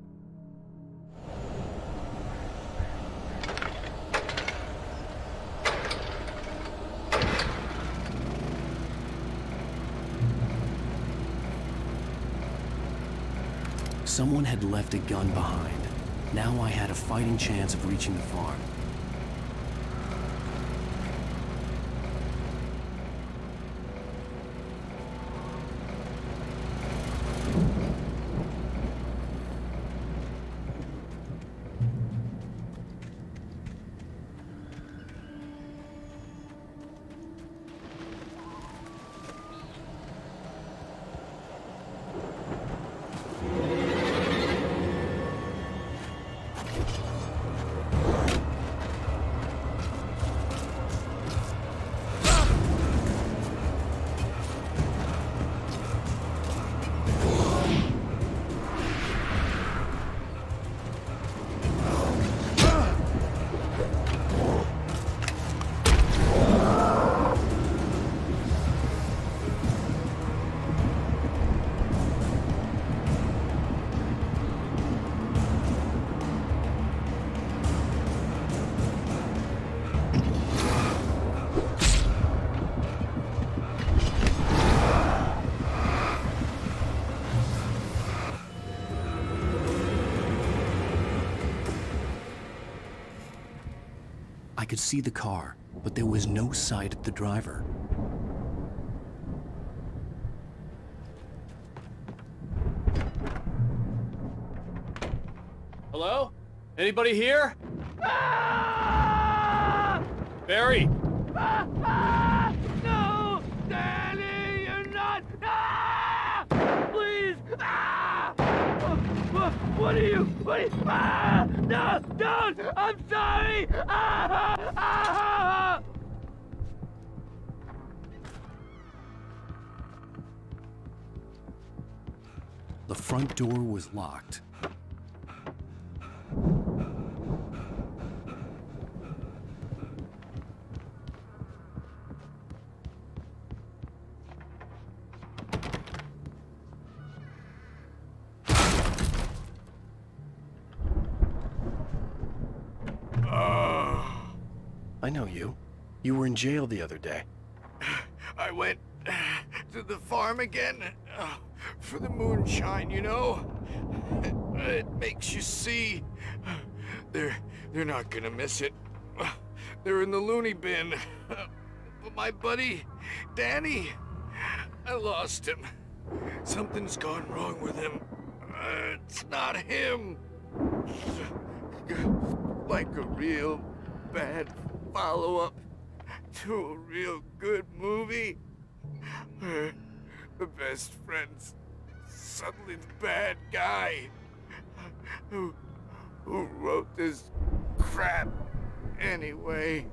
Someone had left a gun behind. Now I had a fighting chance of reaching the farm. could see the car, but there was no sight of the driver. Hello? Anybody here? Barry! No! Danny, you're not! Please! What are you? No! Don't! I'm sorry! The front door was locked. I know you. You were in jail the other day. I went to the farm again for the moonshine, you know? It makes you see. They're not gonna miss it. They're in the loony bin. But my buddy, Danny, I lost him. Something's gone wrong with him. It's not him. Like a real bad follow-up to a real good movie. The best friend's suddenly the bad guy. Who wrote this crap anyway?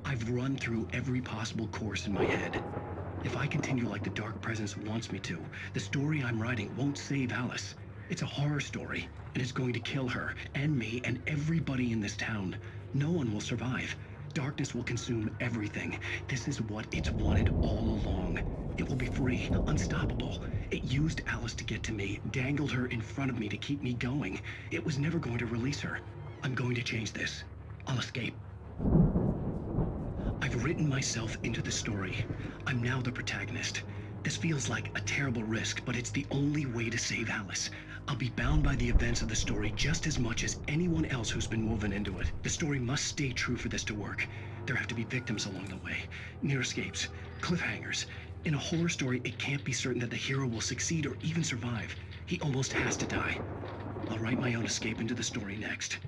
I've run through every possible course in my head. If I continue like the Dark Presence wants me to, the story I'm writing won't save Alice. It's a horror story, and it's going to kill her, and me, and everybody in this town. No one will survive. Darkness will consume everything. This is what it's wanted all along. It will be free, unstoppable. It used Alice to get to me, dangled her in front of me to keep me going. It was never going to release her. I'm going to change this. I'll escape. I've written myself into the story. I'm now the protagonist. This feels like a terrible risk, but it's the only way to save Alice. I'll be bound by the events of the story just as much as anyone else who's been woven into it. The story must stay true for this to work. There have to be victims along the way, near escapes, cliffhangers. In a horror story, it can't be certain that the hero will succeed or even survive. He almost has to die. I'll write my own escape into the story next.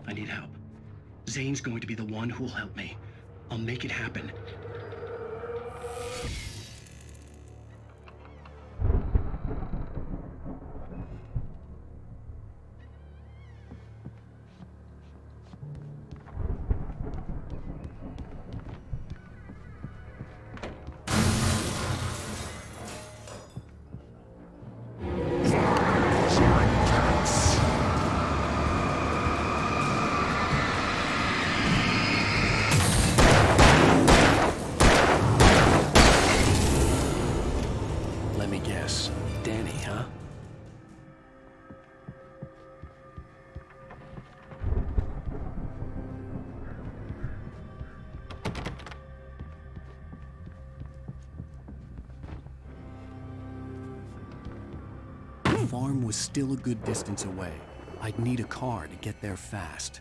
I need help. Zane's going to be the one who'll help me. I'll make it happen. Let me guess. Danny, huh? The farm was still a good distance away. I'd need a car to get there fast.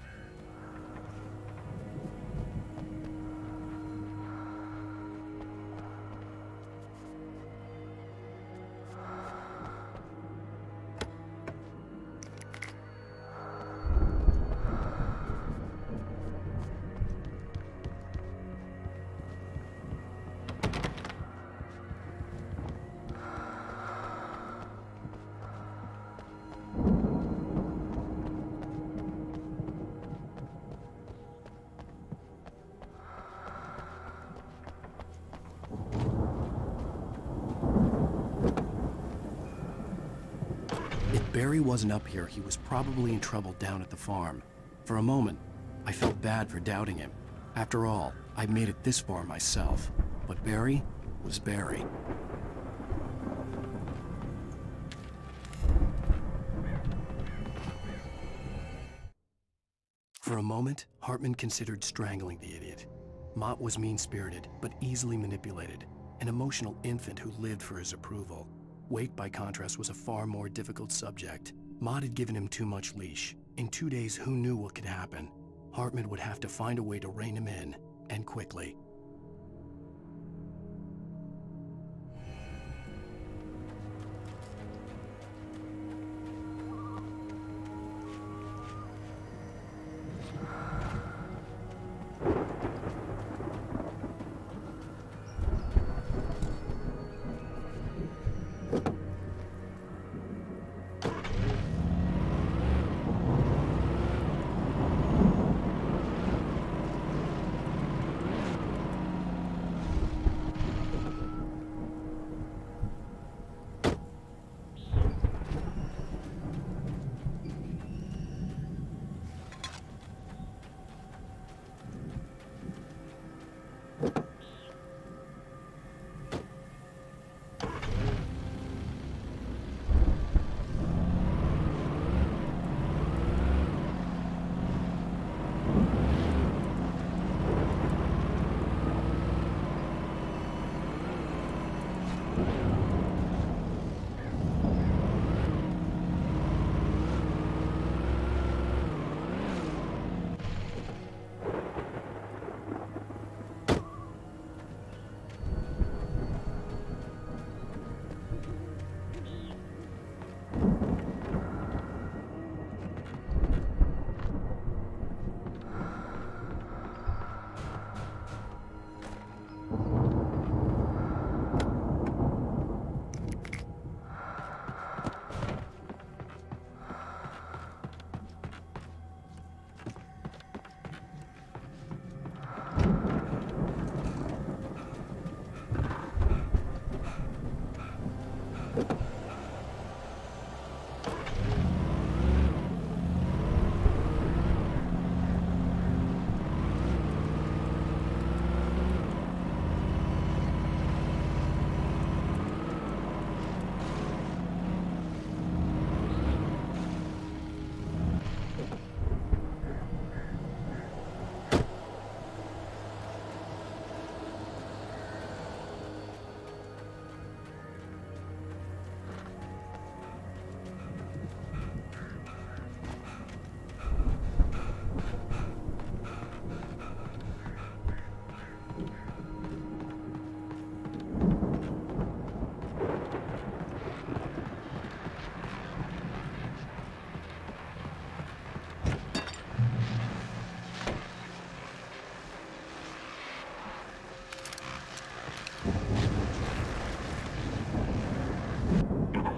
If Barry wasn't up here, he was probably in trouble down at the farm. For a moment, I felt bad for doubting him. After all, I'd made it this far myself. But Barry was Barry. For a moment, Hartman considered strangling the idiot. Mott was mean-spirited, but easily manipulated, an emotional infant who lived for his approval. Wake, by contrast, was a far more difficult subject. Mott had given him too much leash. In 2 days, who knew what could happen? Hartman would have to find a way to rein him in, and quickly.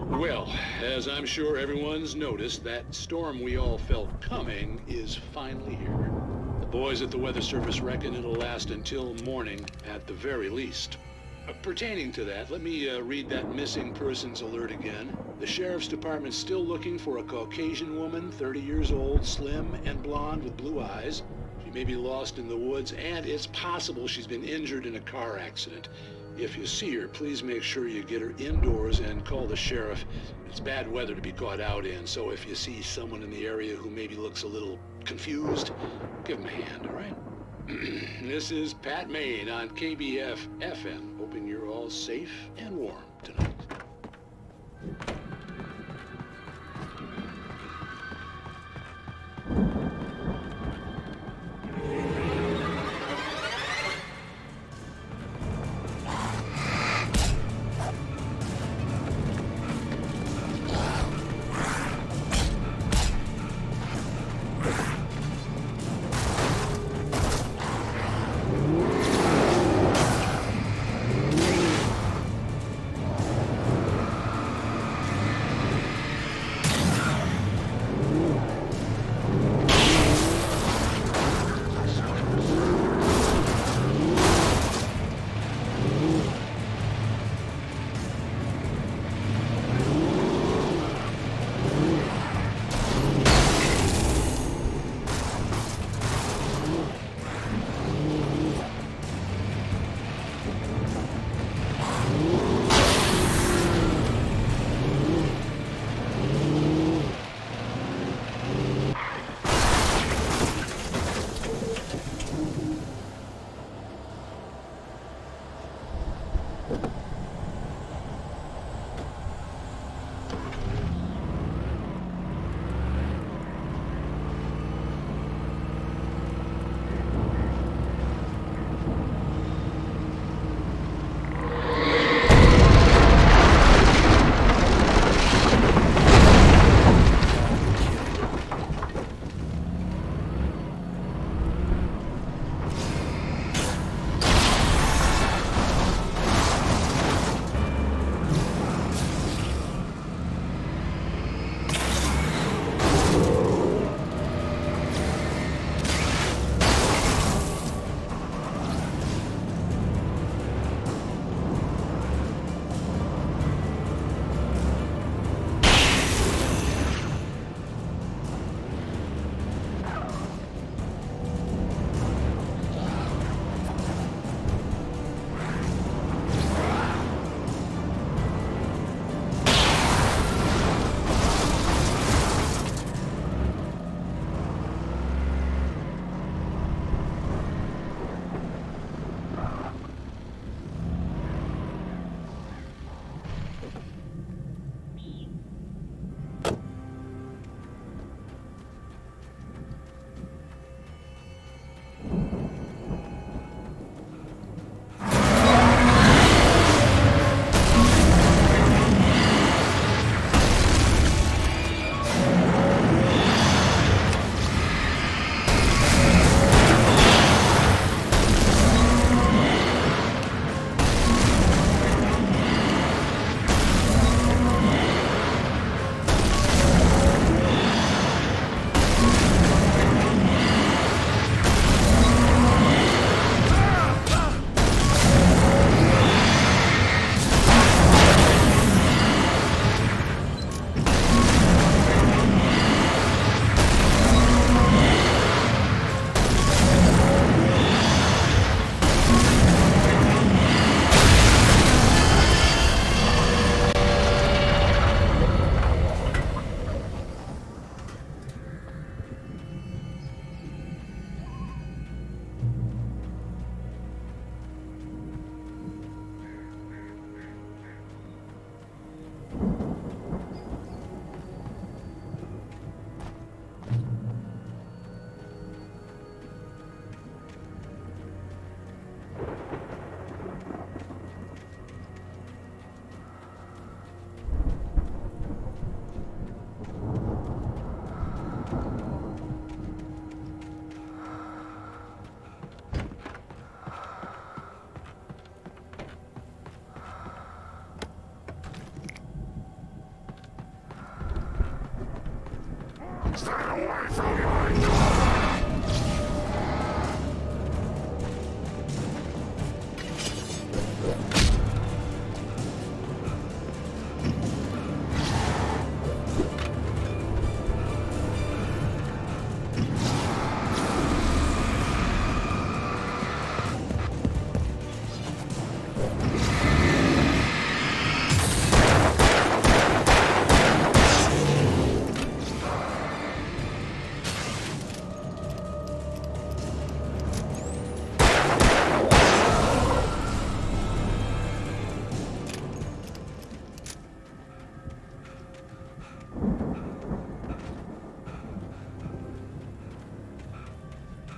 Well, as I'm sure everyone's noticed, that storm we all felt coming is finally here. The boys at the Weather Service reckon it'll last until morning at the very least. Pertaining to that, let me read that missing persons alert again. The Sheriff's Department's still looking for a Caucasian woman, 30 years old, slim and blonde with blue eyes. She may be lost in the woods, and it's possible she's been injured in a car accident. If you see her, please make sure you get her indoors and call the sheriff. It's bad weather to be caught out in, so if you see someone in the area who maybe looks a little confused, give them a hand, all right? This is Pat Maine on KBF FM, hoping you're all safe and warm tonight.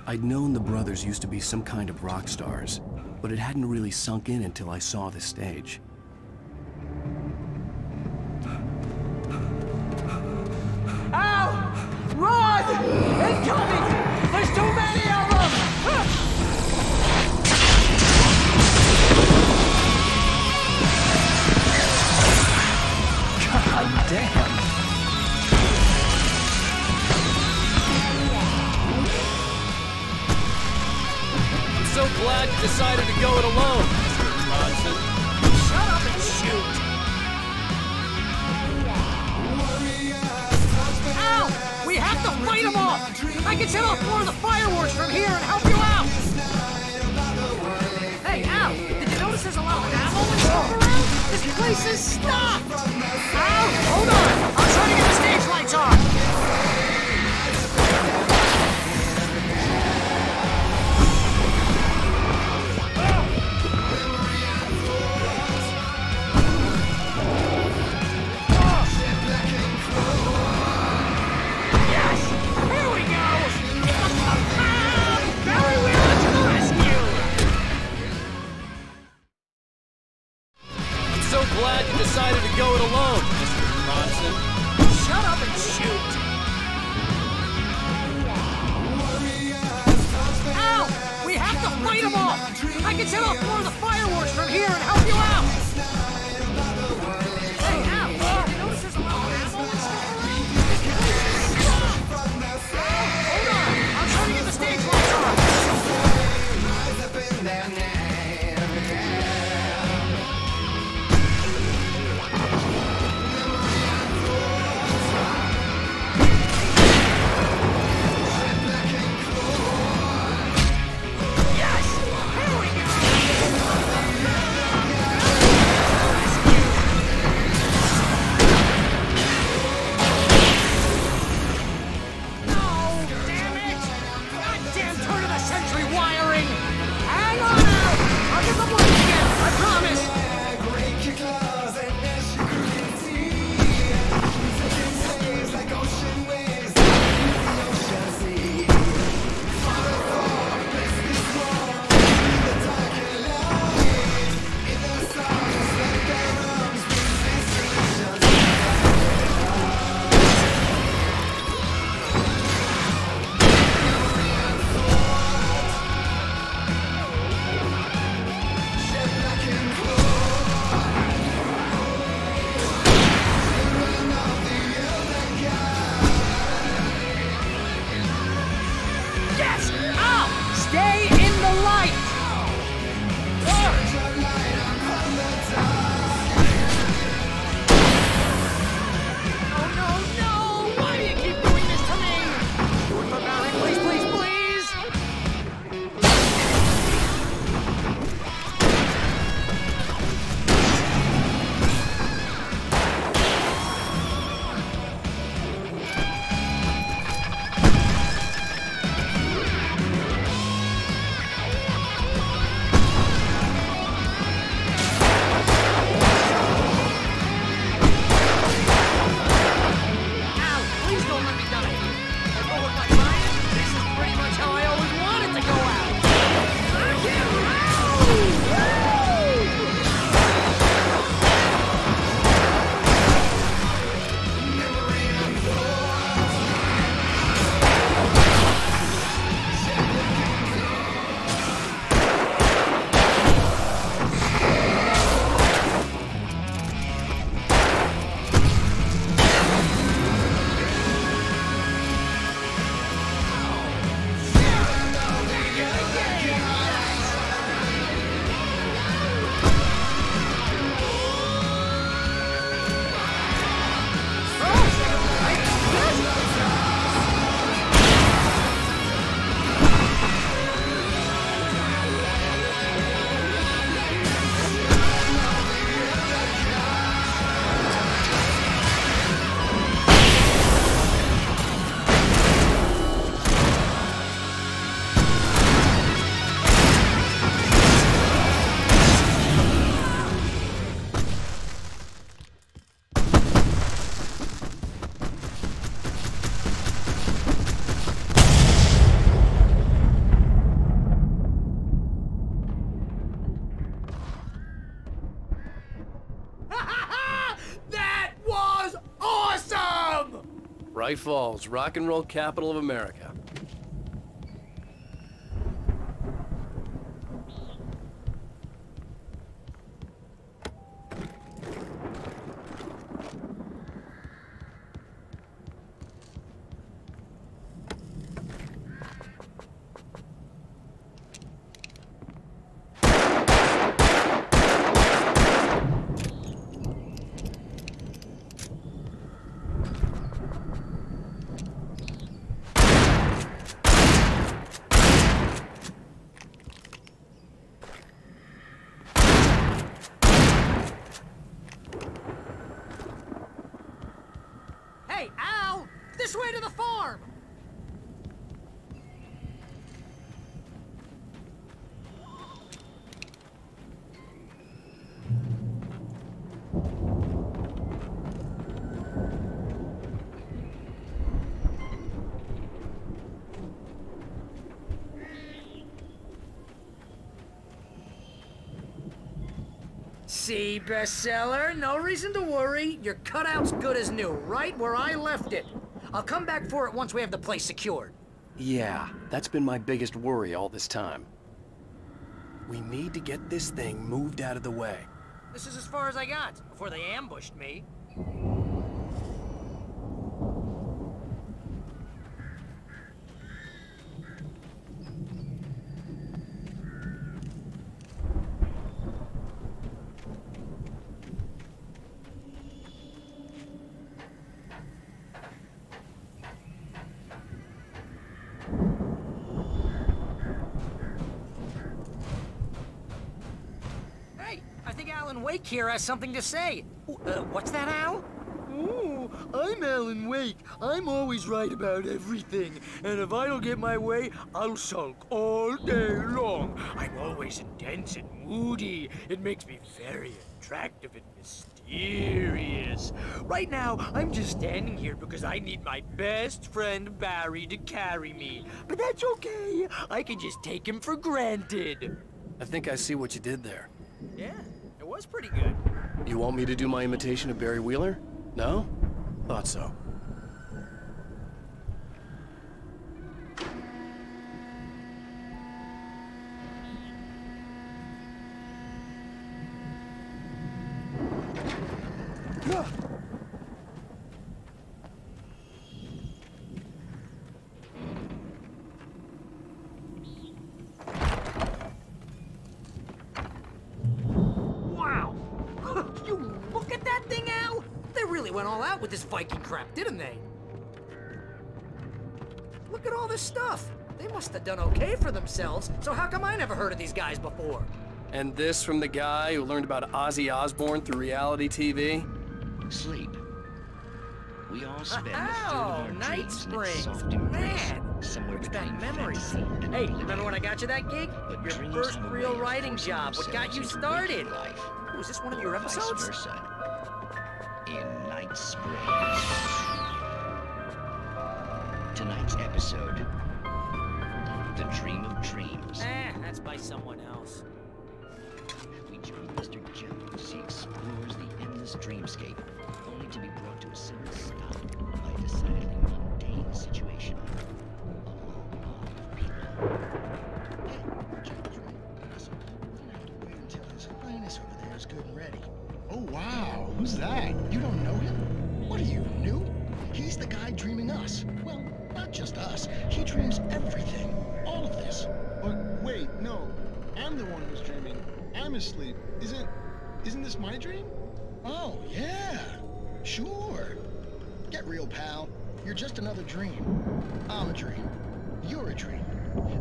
I'd known the brothers used to be some kind of rock stars, but it hadn't really sunk in until I saw the stage. Ow! Run! Incoming! There's too many of them! God damn! I'm so glad you decided to go it alone, Mr. Bronson. Shut up and shoot! Ow! We have to fight them off! I can set off more of the fireworks from here and help you out! Hey, Al! Did you notice there's a lot of ammo and stuff around? This place is stopped! Al! Hold on! I'm trying to get the stage lights on! Glad you decided to go it alone, Mr. Bronson. Shut up and shoot! Ow! We have to fight them off! I can set off more of the fireworks from here and help you out! Hey, Al! Did you notice there's a lot of ammo and stuff around? Hold on! I'm trying to get the stage lights on! White Falls, rock and roll capital of America. Hey, Al! This way to the farm! See, bestseller? No reason to worry. Your cutout's good as new, right where I left it. I'll come back for it once we have the place secured. Yeah, that's been my biggest worry all this time. We need to get this thing moved out of the way. This is as far as I got, before they ambushed me. Alan Wake here has something to say. What's that, Al? Oh, I'm Alan Wake. I'm always right about everything. And if I don't get my way, I'll sulk all day long. I'm always intense and moody. It makes me very attractive and mysterious. Right now, I'm just standing here because I need my best friend Barry to carry me. But that's okay. I can just take him for granted. I think I see what you did there. Yeah, it was pretty good. You want me to do my imitation of Barry Wheeler? No? Thought so. Wow! You look at that thing, Al! They really went all out with this Viking crap, didn't they? Look at all this stuff. They must have done okay for themselves, so how come I never heard of these guys before? And this from the guy who learned about Ozzy Osbourne through reality TV? Sleep. We all spend a third of our Night dreams in its Springs. soft embrace, Man, somewhere it's between back memories. fantasy and Hey, reality. remember when I got you that gig? But Your dreams first have a real way of writing forcing job. What got you themselves into started? waking life, Was this one of your or vice episodes? versa. In Night Springs. Tonight's episode, The Dream of Dreams. That's by someone else. We join Mr. Jones. He explores the endless dreamscape, only to be brought to a sudden stop by a decidedly mundane situation. A long line of people. Until his highness over there is good and ready. Oh, wow. Who's that? You don't know him? What are you, new? He's the guy dreaming us. Well, not just us. He dreams everything. All of this. But wait, no. I'm the one who's dreaming. I'm asleep. Isn't this my dream? Oh, yeah. Sure. Get real, pal. You're just another dream. I'm a dream. You're a dream.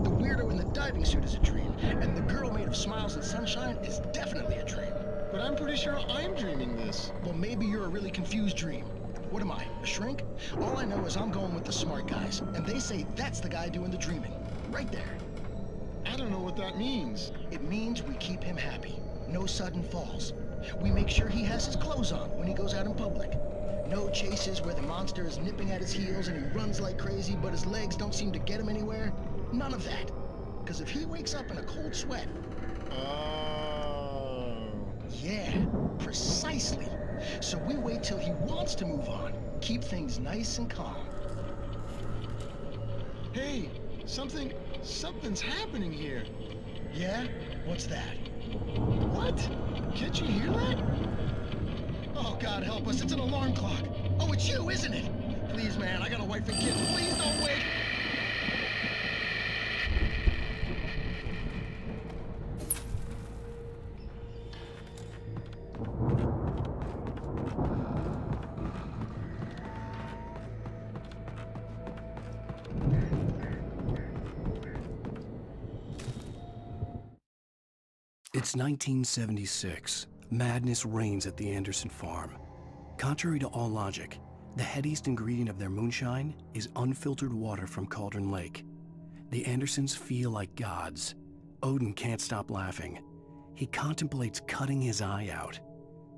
The weirdo in the diving suit is a dream, and the girl made of smiles and sunshine is definitely a dream. But I'm pretty sure I'm dreaming this. Well, maybe you're a really confused dream. What am I, a shrink? All I know is I'm going with the smart guys, and they say that's the guy doing the dreaming. Right there. I don't know what that means. It means we keep him happy. No sudden falls. We make sure he has his clothes on when he goes out in public. No chases where the monster is nipping at his heels and he runs like crazy, but his legs don't seem to get him anywhere. None of that. Because if he wakes up in a cold sweat... Oh... Yeah, precisely. So we wait till he wants to move on. Keep things nice and calm. Hey, something's happening here. Yeah? What's that? What? Can't you hear that? Oh, God help us, it's an alarm clock. Oh, it's you, isn't it? Please, man, I got a wife and kids. Please don't wake. It's 1976. Madness reigns at the Anderson farm. Contrary to all logic, the headiest ingredient of their moonshine is unfiltered water from Cauldron Lake. The Andersons feel like gods. Odin can't stop laughing. He contemplates cutting his eye out.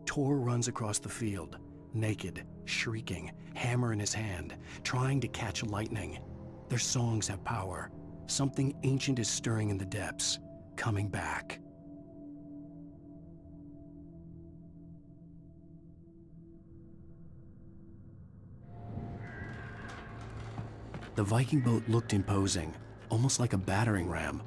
Tor runs across the field, naked, shrieking, hammer in his hand, trying to catch lightning. Their songs have power. Something ancient is stirring in the depths, coming back. The Viking boat looked imposing, almost like a battering ram.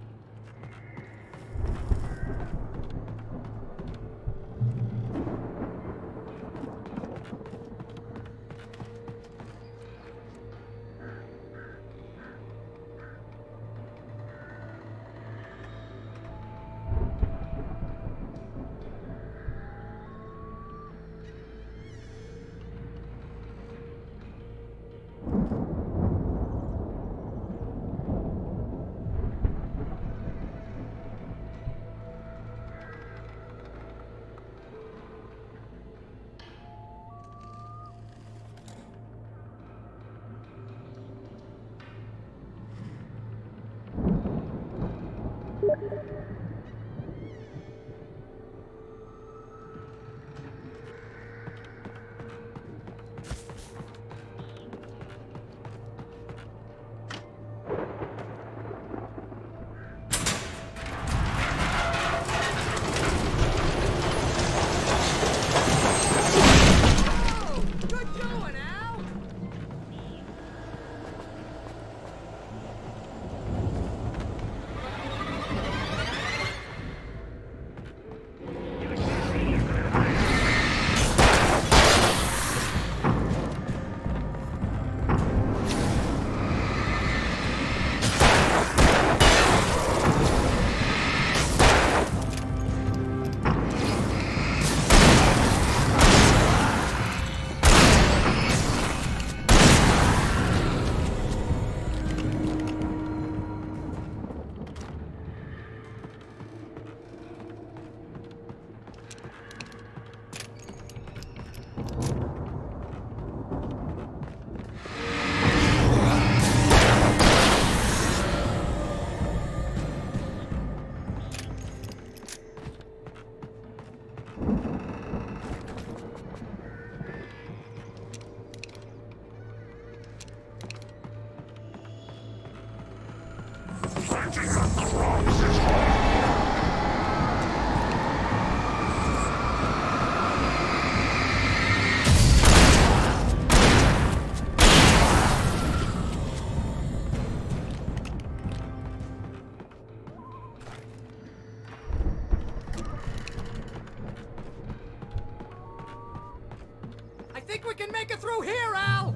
I think we can make it through here, Al!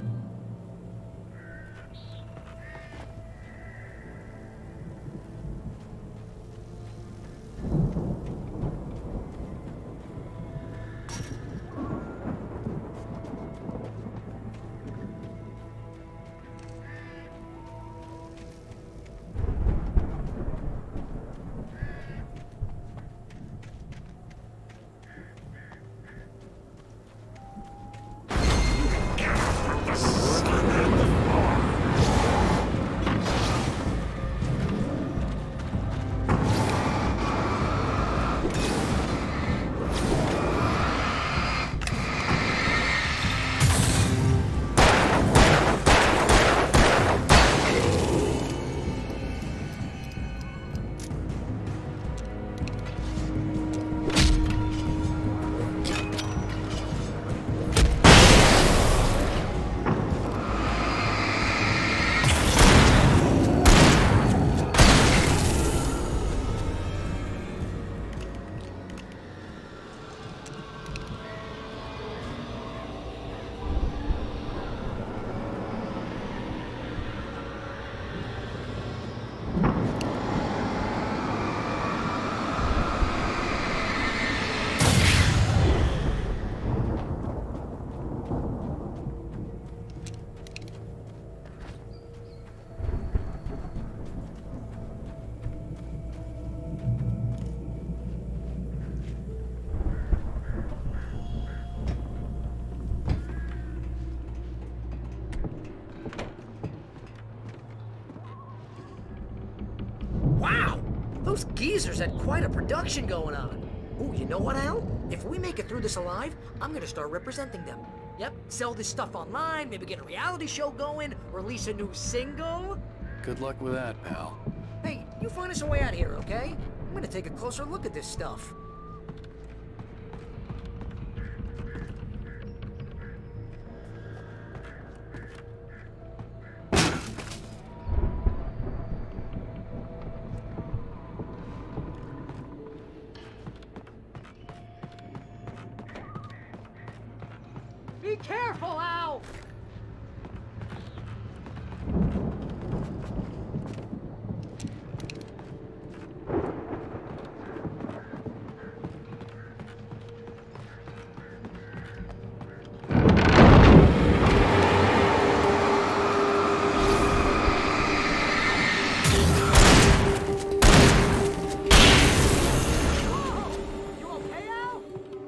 Wow! Those geezers had quite a production going on. Ooh, you know what, Al? If we make it through this alive, I'm gonna start representing them. Yep, sell this stuff online, maybe get a reality show going, release a new single. Good luck with that, pal. Hey, you find us a way out of here, okay? I'm gonna take a closer look at this stuff. Be careful, Al!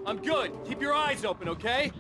I'm good. Keep your eyes open, okay?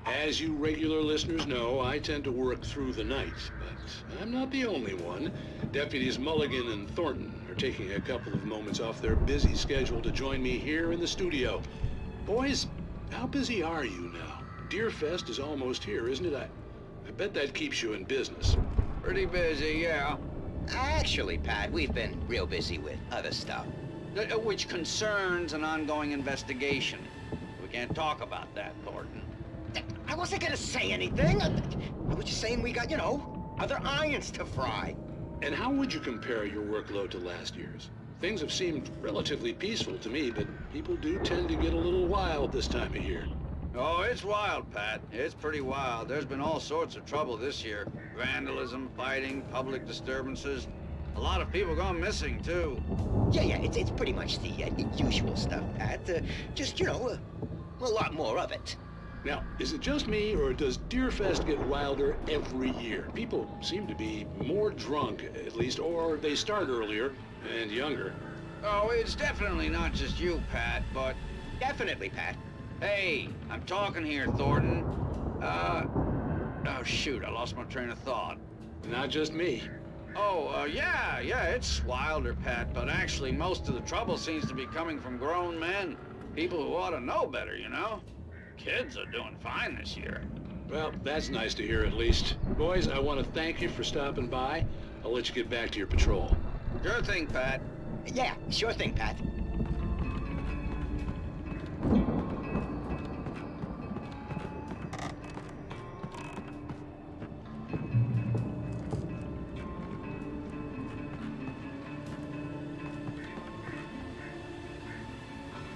As you regular listeners know, I tend to work through the night, but I'm not the only one. Deputies Mulligan and Thornton are taking a couple of moments off their busy schedule to join me here in the studio. Boys, how busy are you now? Deerfest is almost here, isn't it? I bet that keeps you in business. Pretty busy, yeah. Actually, Pat, we've been real busy with other stuff, which concerns an ongoing investigation. We can't talk about that, Thornton. I wasn't gonna say anything. I was just saying we got, you know, other irons to fry. And how would you compare your workload to last year's? Things have seemed relatively peaceful to me, but people do tend to get a little wild this time of year. Oh, it's wild, Pat. It's pretty wild. There's been all sorts of trouble this year. Vandalism, fighting, public disturbances. A lot of people gone missing, too. Yeah, it's pretty much the usual stuff, Pat. Just, you know, a lot more of it. Now, is it just me, or does Deerfest get wilder every year? People seem to be more drunk, at least, or they start earlier and younger. Oh, it's definitely not just you, Pat, but... Definitely, Pat. Hey, I'm talking here, Thornton. Oh, shoot, I lost my train of thought. Not just me. Oh, yeah, it's wilder, Pat, but actually most of the trouble seems to be coming from grown men. People who ought to know better, you know? Kids are doing fine this year. Well, that's nice to hear at least. Boys, I want to thank you for stopping by. I'll let you get back to your patrol. Sure thing, Pat. Yeah, sure thing, Pat.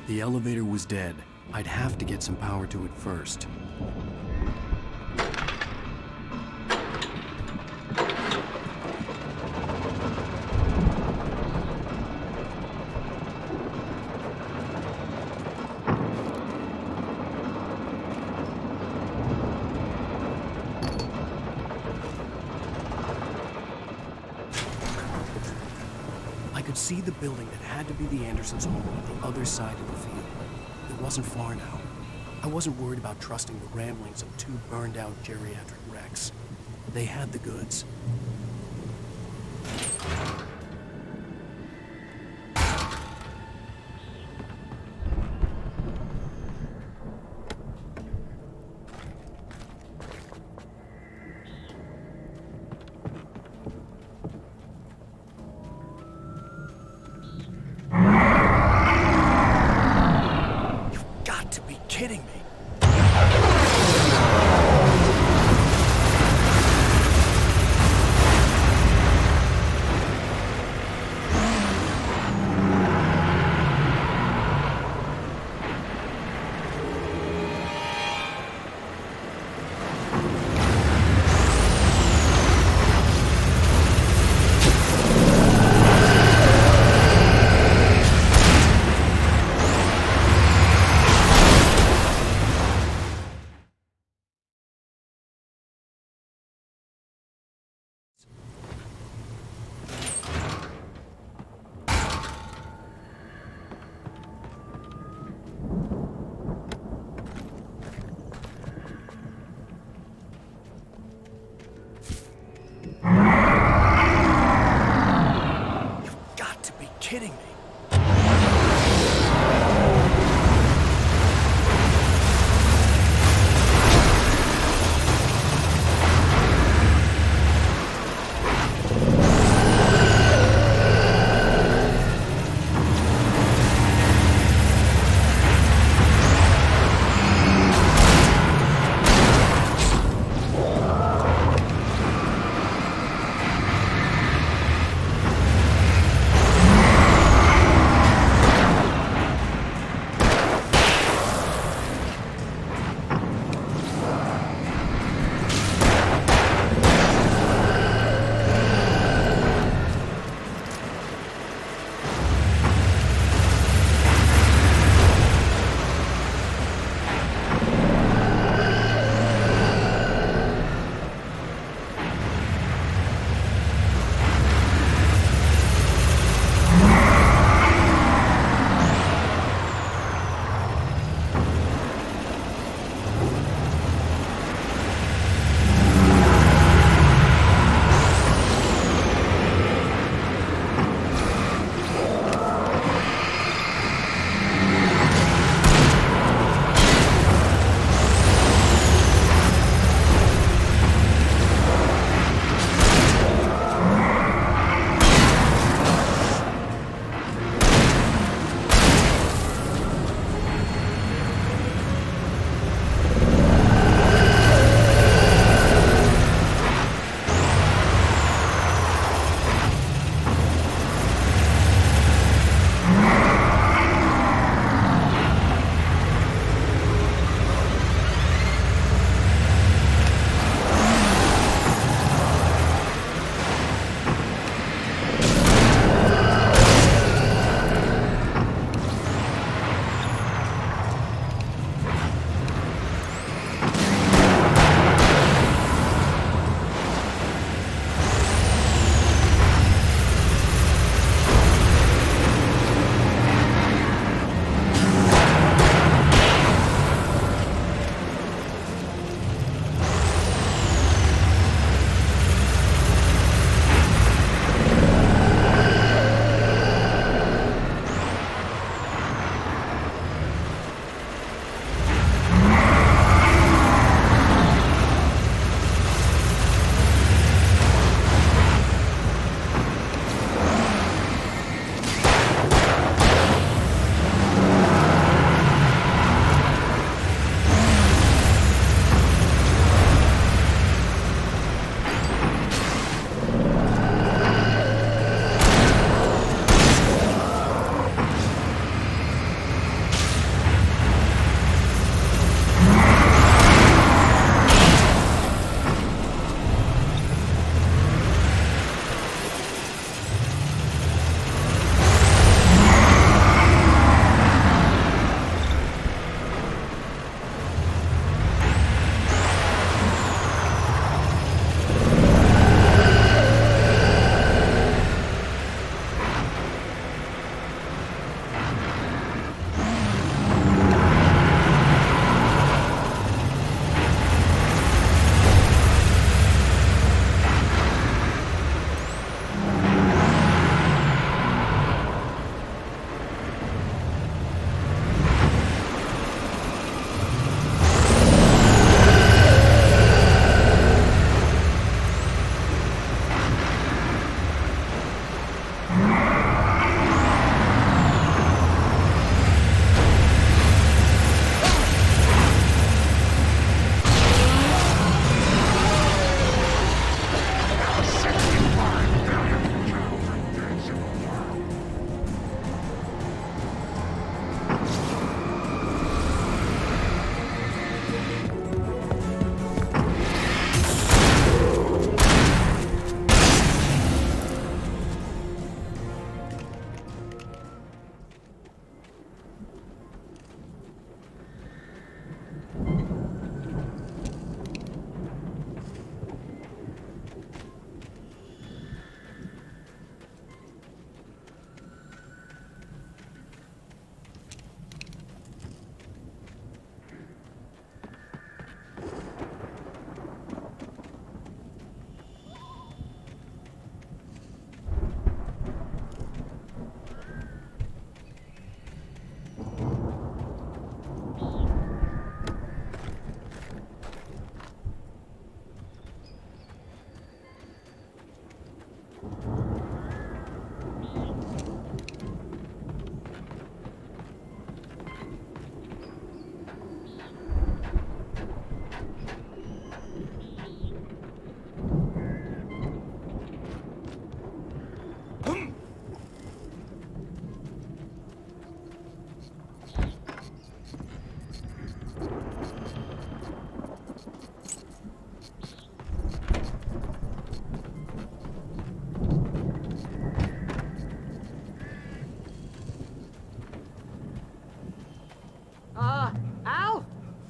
The elevator was dead. I'd have to get some power to it first. I could see the building that had to be the Andersons' home on the other side of the field. It wasn't far now. I wasn't worried about trusting the ramblings of two burned-out geriatric wrecks. They had the goods. Kidding me. kidding me.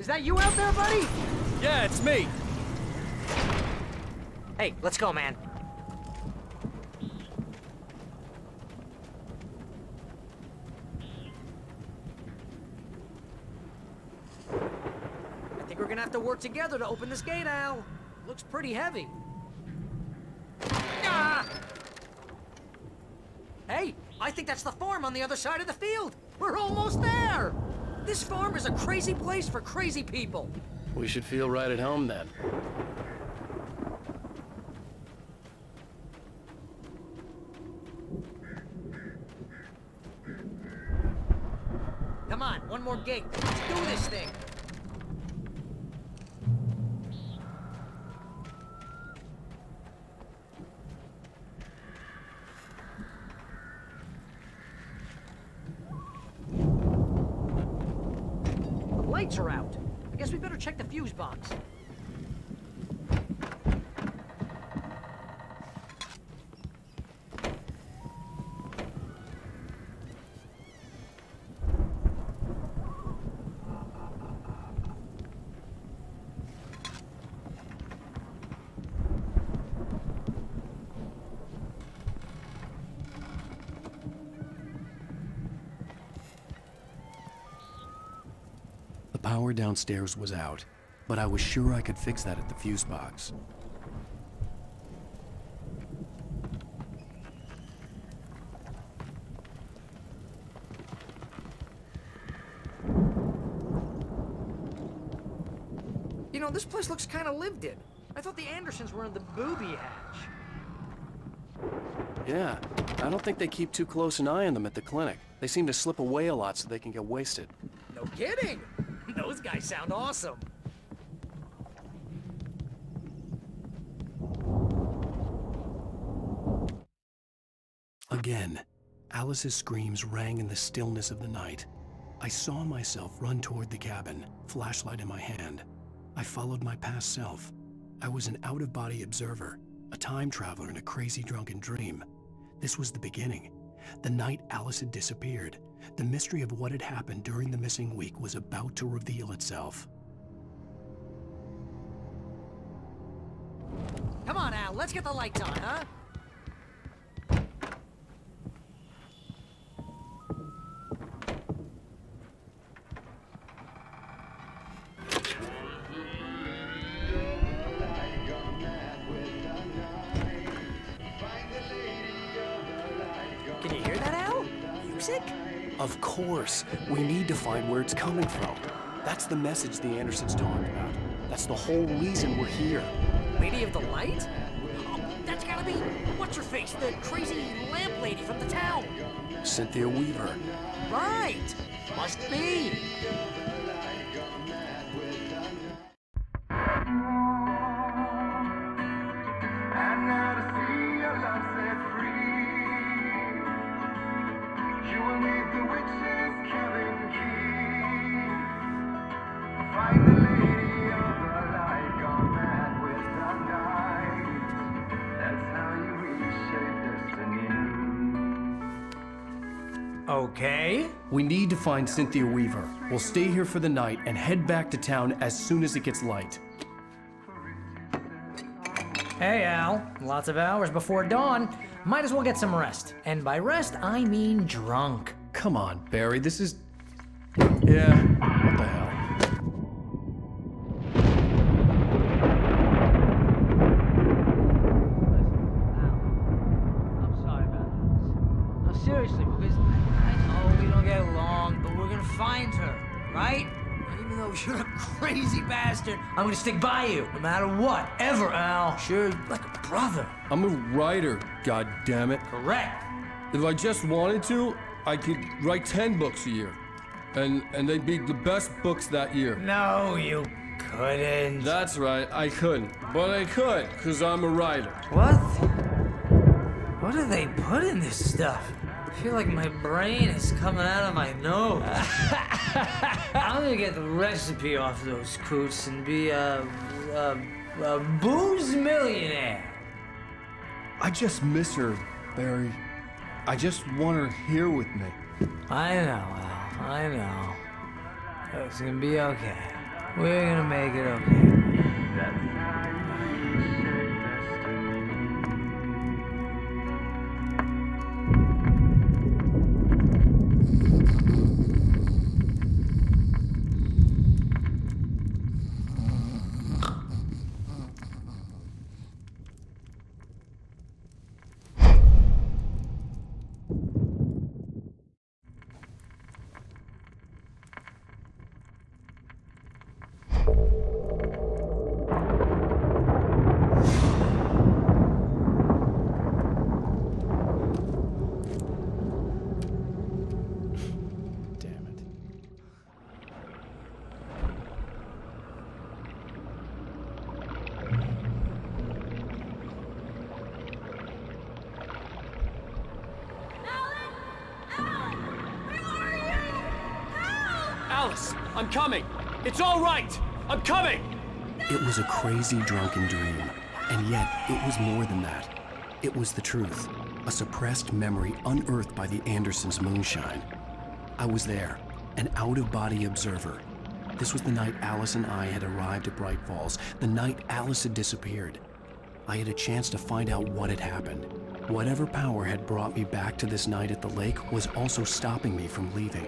Is that you out there, buddy? Yeah, it's me. Hey, let's go, man. I think we're gonna have to work together to open this gate, Al. Looks pretty heavy. Ah! Hey, I think that's the farm on the other side of the field. We're almost there. This farm is a crazy place for crazy people. We should feel right at home then. Come on, one more gate. Let's do this thing. The lights are out. I guess we better check the fuse box. The power downstairs was out, but I was sure I could fix that at the fuse box. You know, this place looks kind of lived in. I thought the Andersons were in the booby hatch. Yeah, I don't think they keep too close an eye on them at the clinic. They seem to slip away a lot so they can get wasted. No kidding! Those guys sound awesome. Again, Alice's screams rang in the stillness of the night. I saw myself run toward the cabin, flashlight in my hand. I followed my past self. I was an out-of-body observer, a time traveler in a crazy drunken dream. This was the beginning. The night Alice had disappeared. The mystery of what had happened during the missing week was about to reveal itself. Come on, Al, let's get the lights on, huh? Can you hear that, Al? Music? Of course. We need to find where it's coming from. That's the message the Andersons talked about. That's the whole reason we're here. Lady of the Light? Oh, that's gotta be... What's-her-face? The crazy lamp lady from the town. Cynthia Weaver. Right. Must be. Okay. We need to find Cynthia Weaver. We'll stay here for the night and head back to town as soon as it gets light. Hey, Al. Lots of hours before dawn. Might as well get some rest. And by rest, I mean drunk. Come on, Barry, this is... Yeah, what the hell? I'm sorry about this. No, seriously, because I know we don't get along, but we're gonna find her, right? And even though you're a crazy bastard, I'm gonna stick by you, no matter what, ever, Al. Sure, like a brother. I'm a writer, goddammit. Correct. If I just wanted to, I could write 10 books a year. And they'd be the best books that year. No, you couldn't. That's right, I couldn't. But I could, because I'm a writer. What? What do they put in this stuff? I feel like my brain is coming out of my nose. I'm gonna get the recipe off those coots and be a booze millionaire. I just miss her, Barry. I just want her here with me. I know, Al. I know. It's gonna be okay. We're gonna make it okay. Alice, I'm coming! It's all right! I'm coming! It was a crazy, drunken dream, and yet it was more than that. It was the truth, a suppressed memory unearthed by the Andersons' moonshine. I was there, an out-of-body observer. This was the night Alice and I had arrived at Bright Falls, the night Alice had disappeared. I had a chance to find out what had happened. Whatever power had brought me back to this night at the lake was also stopping me from leaving.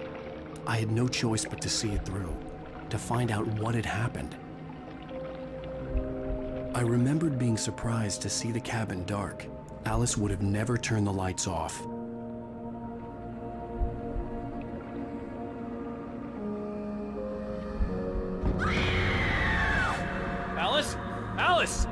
I had no choice but to see it through, to find out what had happened. I remembered being surprised to see the cabin dark. Alice would have never turned the lights off. Alice? Alice!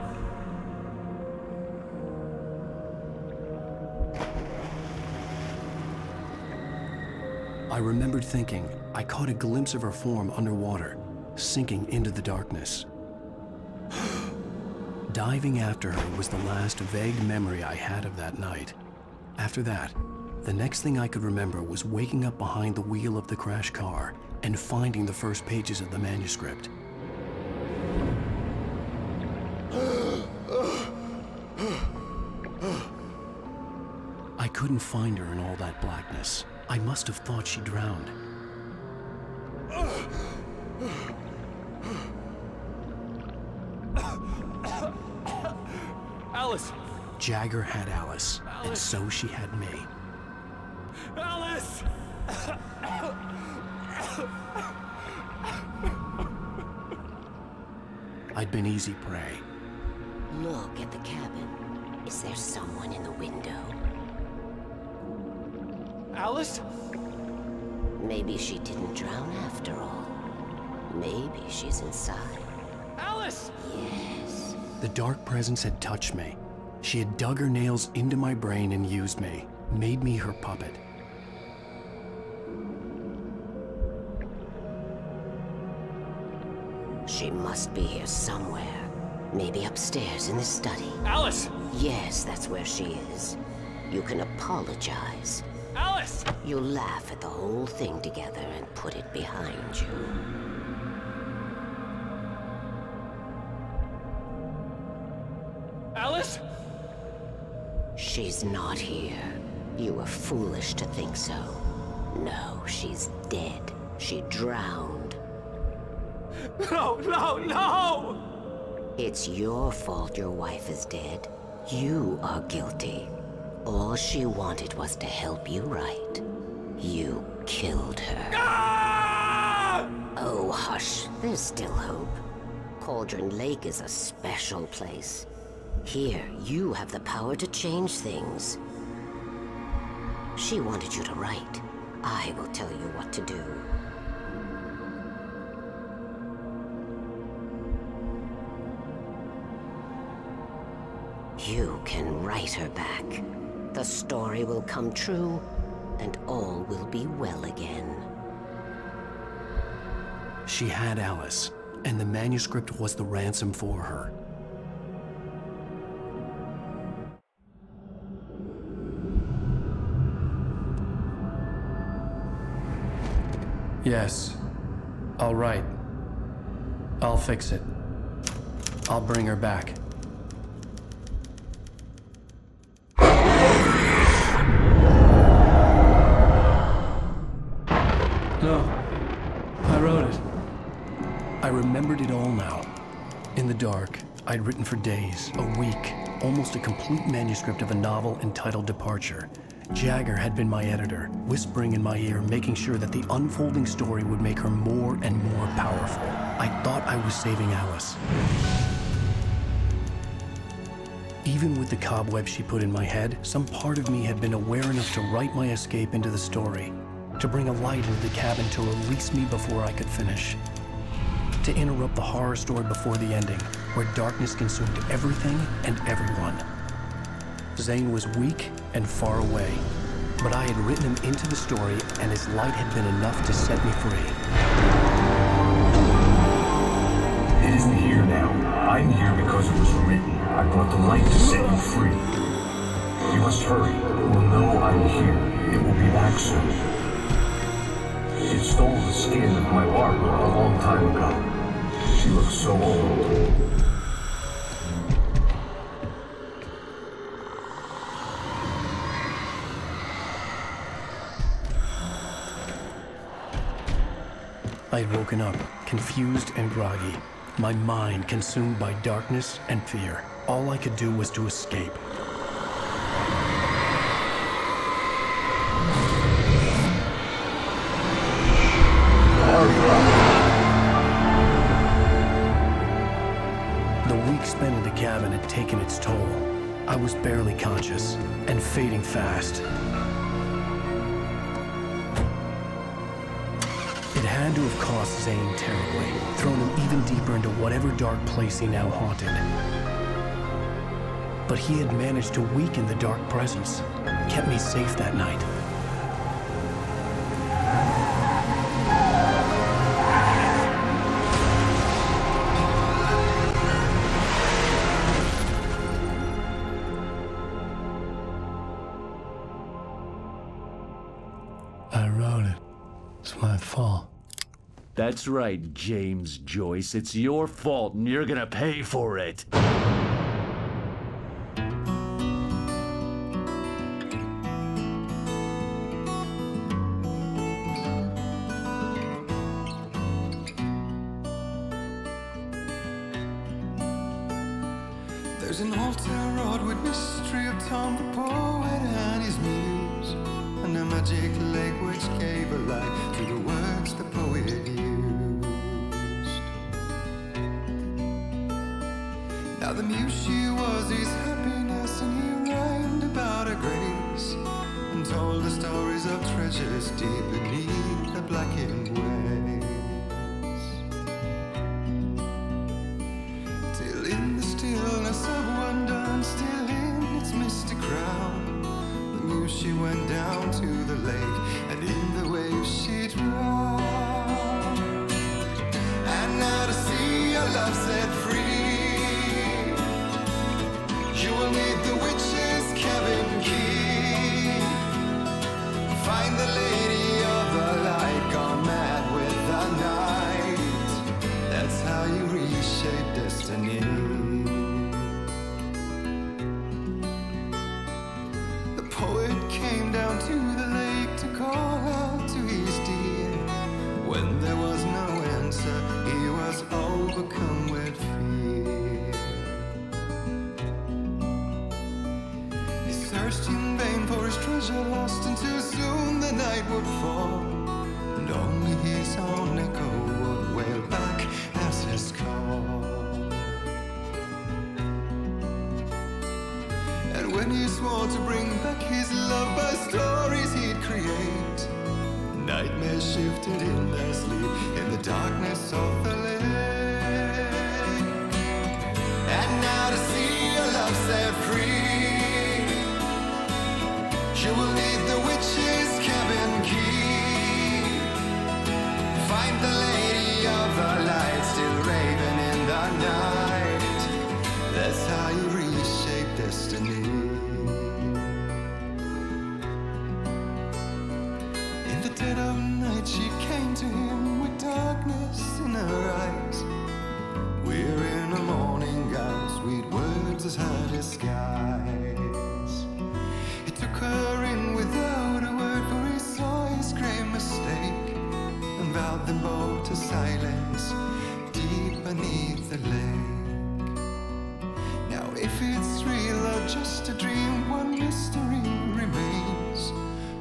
I remembered thinking I caught a glimpse of her form underwater, sinking into the darkness. Diving after her was the last vague memory I had of that night. After that, the next thing I could remember was waking up behind the wheel of the crashed car and finding the first pages of the manuscript. I couldn't find her in all that blackness. I must have thought she drowned. Alice! Jagger had Alice, and so she had me. Alice! I'd been easy prey. Look at the cabin. Is there someone in the window? Alice? Maybe she didn't drown after all. Maybe she's inside. Alice! Yes. The dark presence had touched me. She had dug her nails into my brain and used me, made me her puppet. She must be here somewhere. Maybe upstairs in the study. Alice! Yes, that's where she is. You can apologize. Alice! You'll laugh at the whole thing together and put it behind you. Alice? She's not here. You were foolish to think so. No, she's dead. She drowned. No, no, no! It's your fault your wife is dead. You are guilty. All she wanted was to help you right. You killed her. Ah! Oh, hush. There's still hope. Cauldron Lake is a special place. Here, you have the power to change things. She wanted you to write. I will tell you what to do. You can write her back. The story will come true, and all will be well again. She had Alice, and the manuscript was the ransom for her. Yes. I'll write. I'll fix it. I'll bring her back. No. I wrote it. I remember remembered it all now. In the dark, I'd written for days, a week, almost a complete manuscript of a novel entitled Departure. Jagger had been my editor, whispering in my ear, making sure that the unfolding story would make her more and more powerful. I thought I was saving Alice. Even with the cobwebs she put in my head, some part of me had been aware enough to write my escape into the story, to bring a light into the cabin to release me before I could finish, to interrupt the horror story before the ending, where darkness consumed everything and everyone. Zane was weak and far away, but I had written him into the story, and his light had been enough to set me free. It isn't here now. I'm here because it was written. I brought the light to set you free. You must hurry. It will know I'm here. It will be back soon. It stole the skin of my Barbara a long time ago. She looks so old. I had woken up, confused and groggy, my mind consumed by darkness and fear. All I could do was to escape. The week spent in the cabin had taken its toll. I was barely conscious and fading fast. It had to have cost Zane terribly, thrown him even deeper into whatever dark place he now haunted. But he had managed to weaken the dark presence, kept me safe that night. I wrote it. It's my fault. That's right, James Joyce. It's your fault, and you're gonna pay for it. There's an altar wrought with mystery of Tom the poet and his muse, and a magic lake which gave a light to the words the poet used. Now the muse she was his happiness, and he rhymed about her grace, and told the stories of treasures deep beneath the blackened waves. Till in the stillness of wonder, and still in its misty crown, the muse she went down to the lake, and in the waves she drowned. And now to see your love set free, you will need the witch's cabin key. Find the lady of the light, gone mad with the night. That's how you reshape destiny. The poet came down to the lake to call out to his dear. When there was no answer, he was overcome with fear. He searched in vain for his treasure lost, and too soon the night would fall, and only his own echo would wail back as his call. And when he swore to bring back his love by stories he'd create, nightmares shifted in their sleep in the darkness of the lake. And now to see your love set free, you will need the witch's cabin key. Find the lady of the light, still raving in the night. That's how you reshape destiny. In the dead of night she came to him with darkness in her eyes. We're in a morning gown, sweet words as high as skies. He took her in without a word, for he saw his grave mistake, and vowed them both to silence deep beneath the lake. Now if it's real or just a dream, one mystery remains.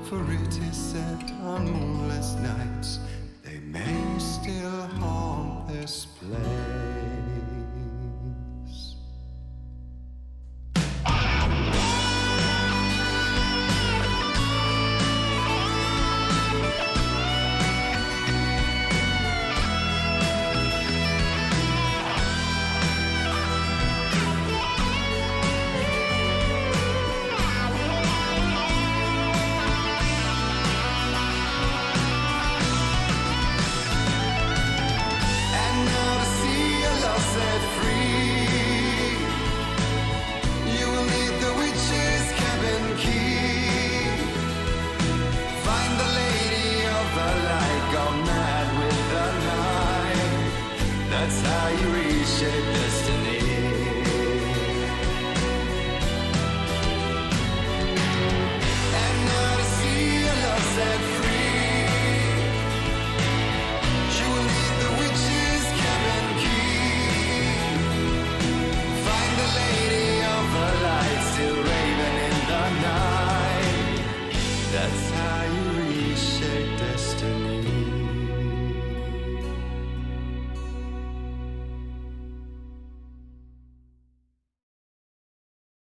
For it is said on moonless nights, they may still haunt this place.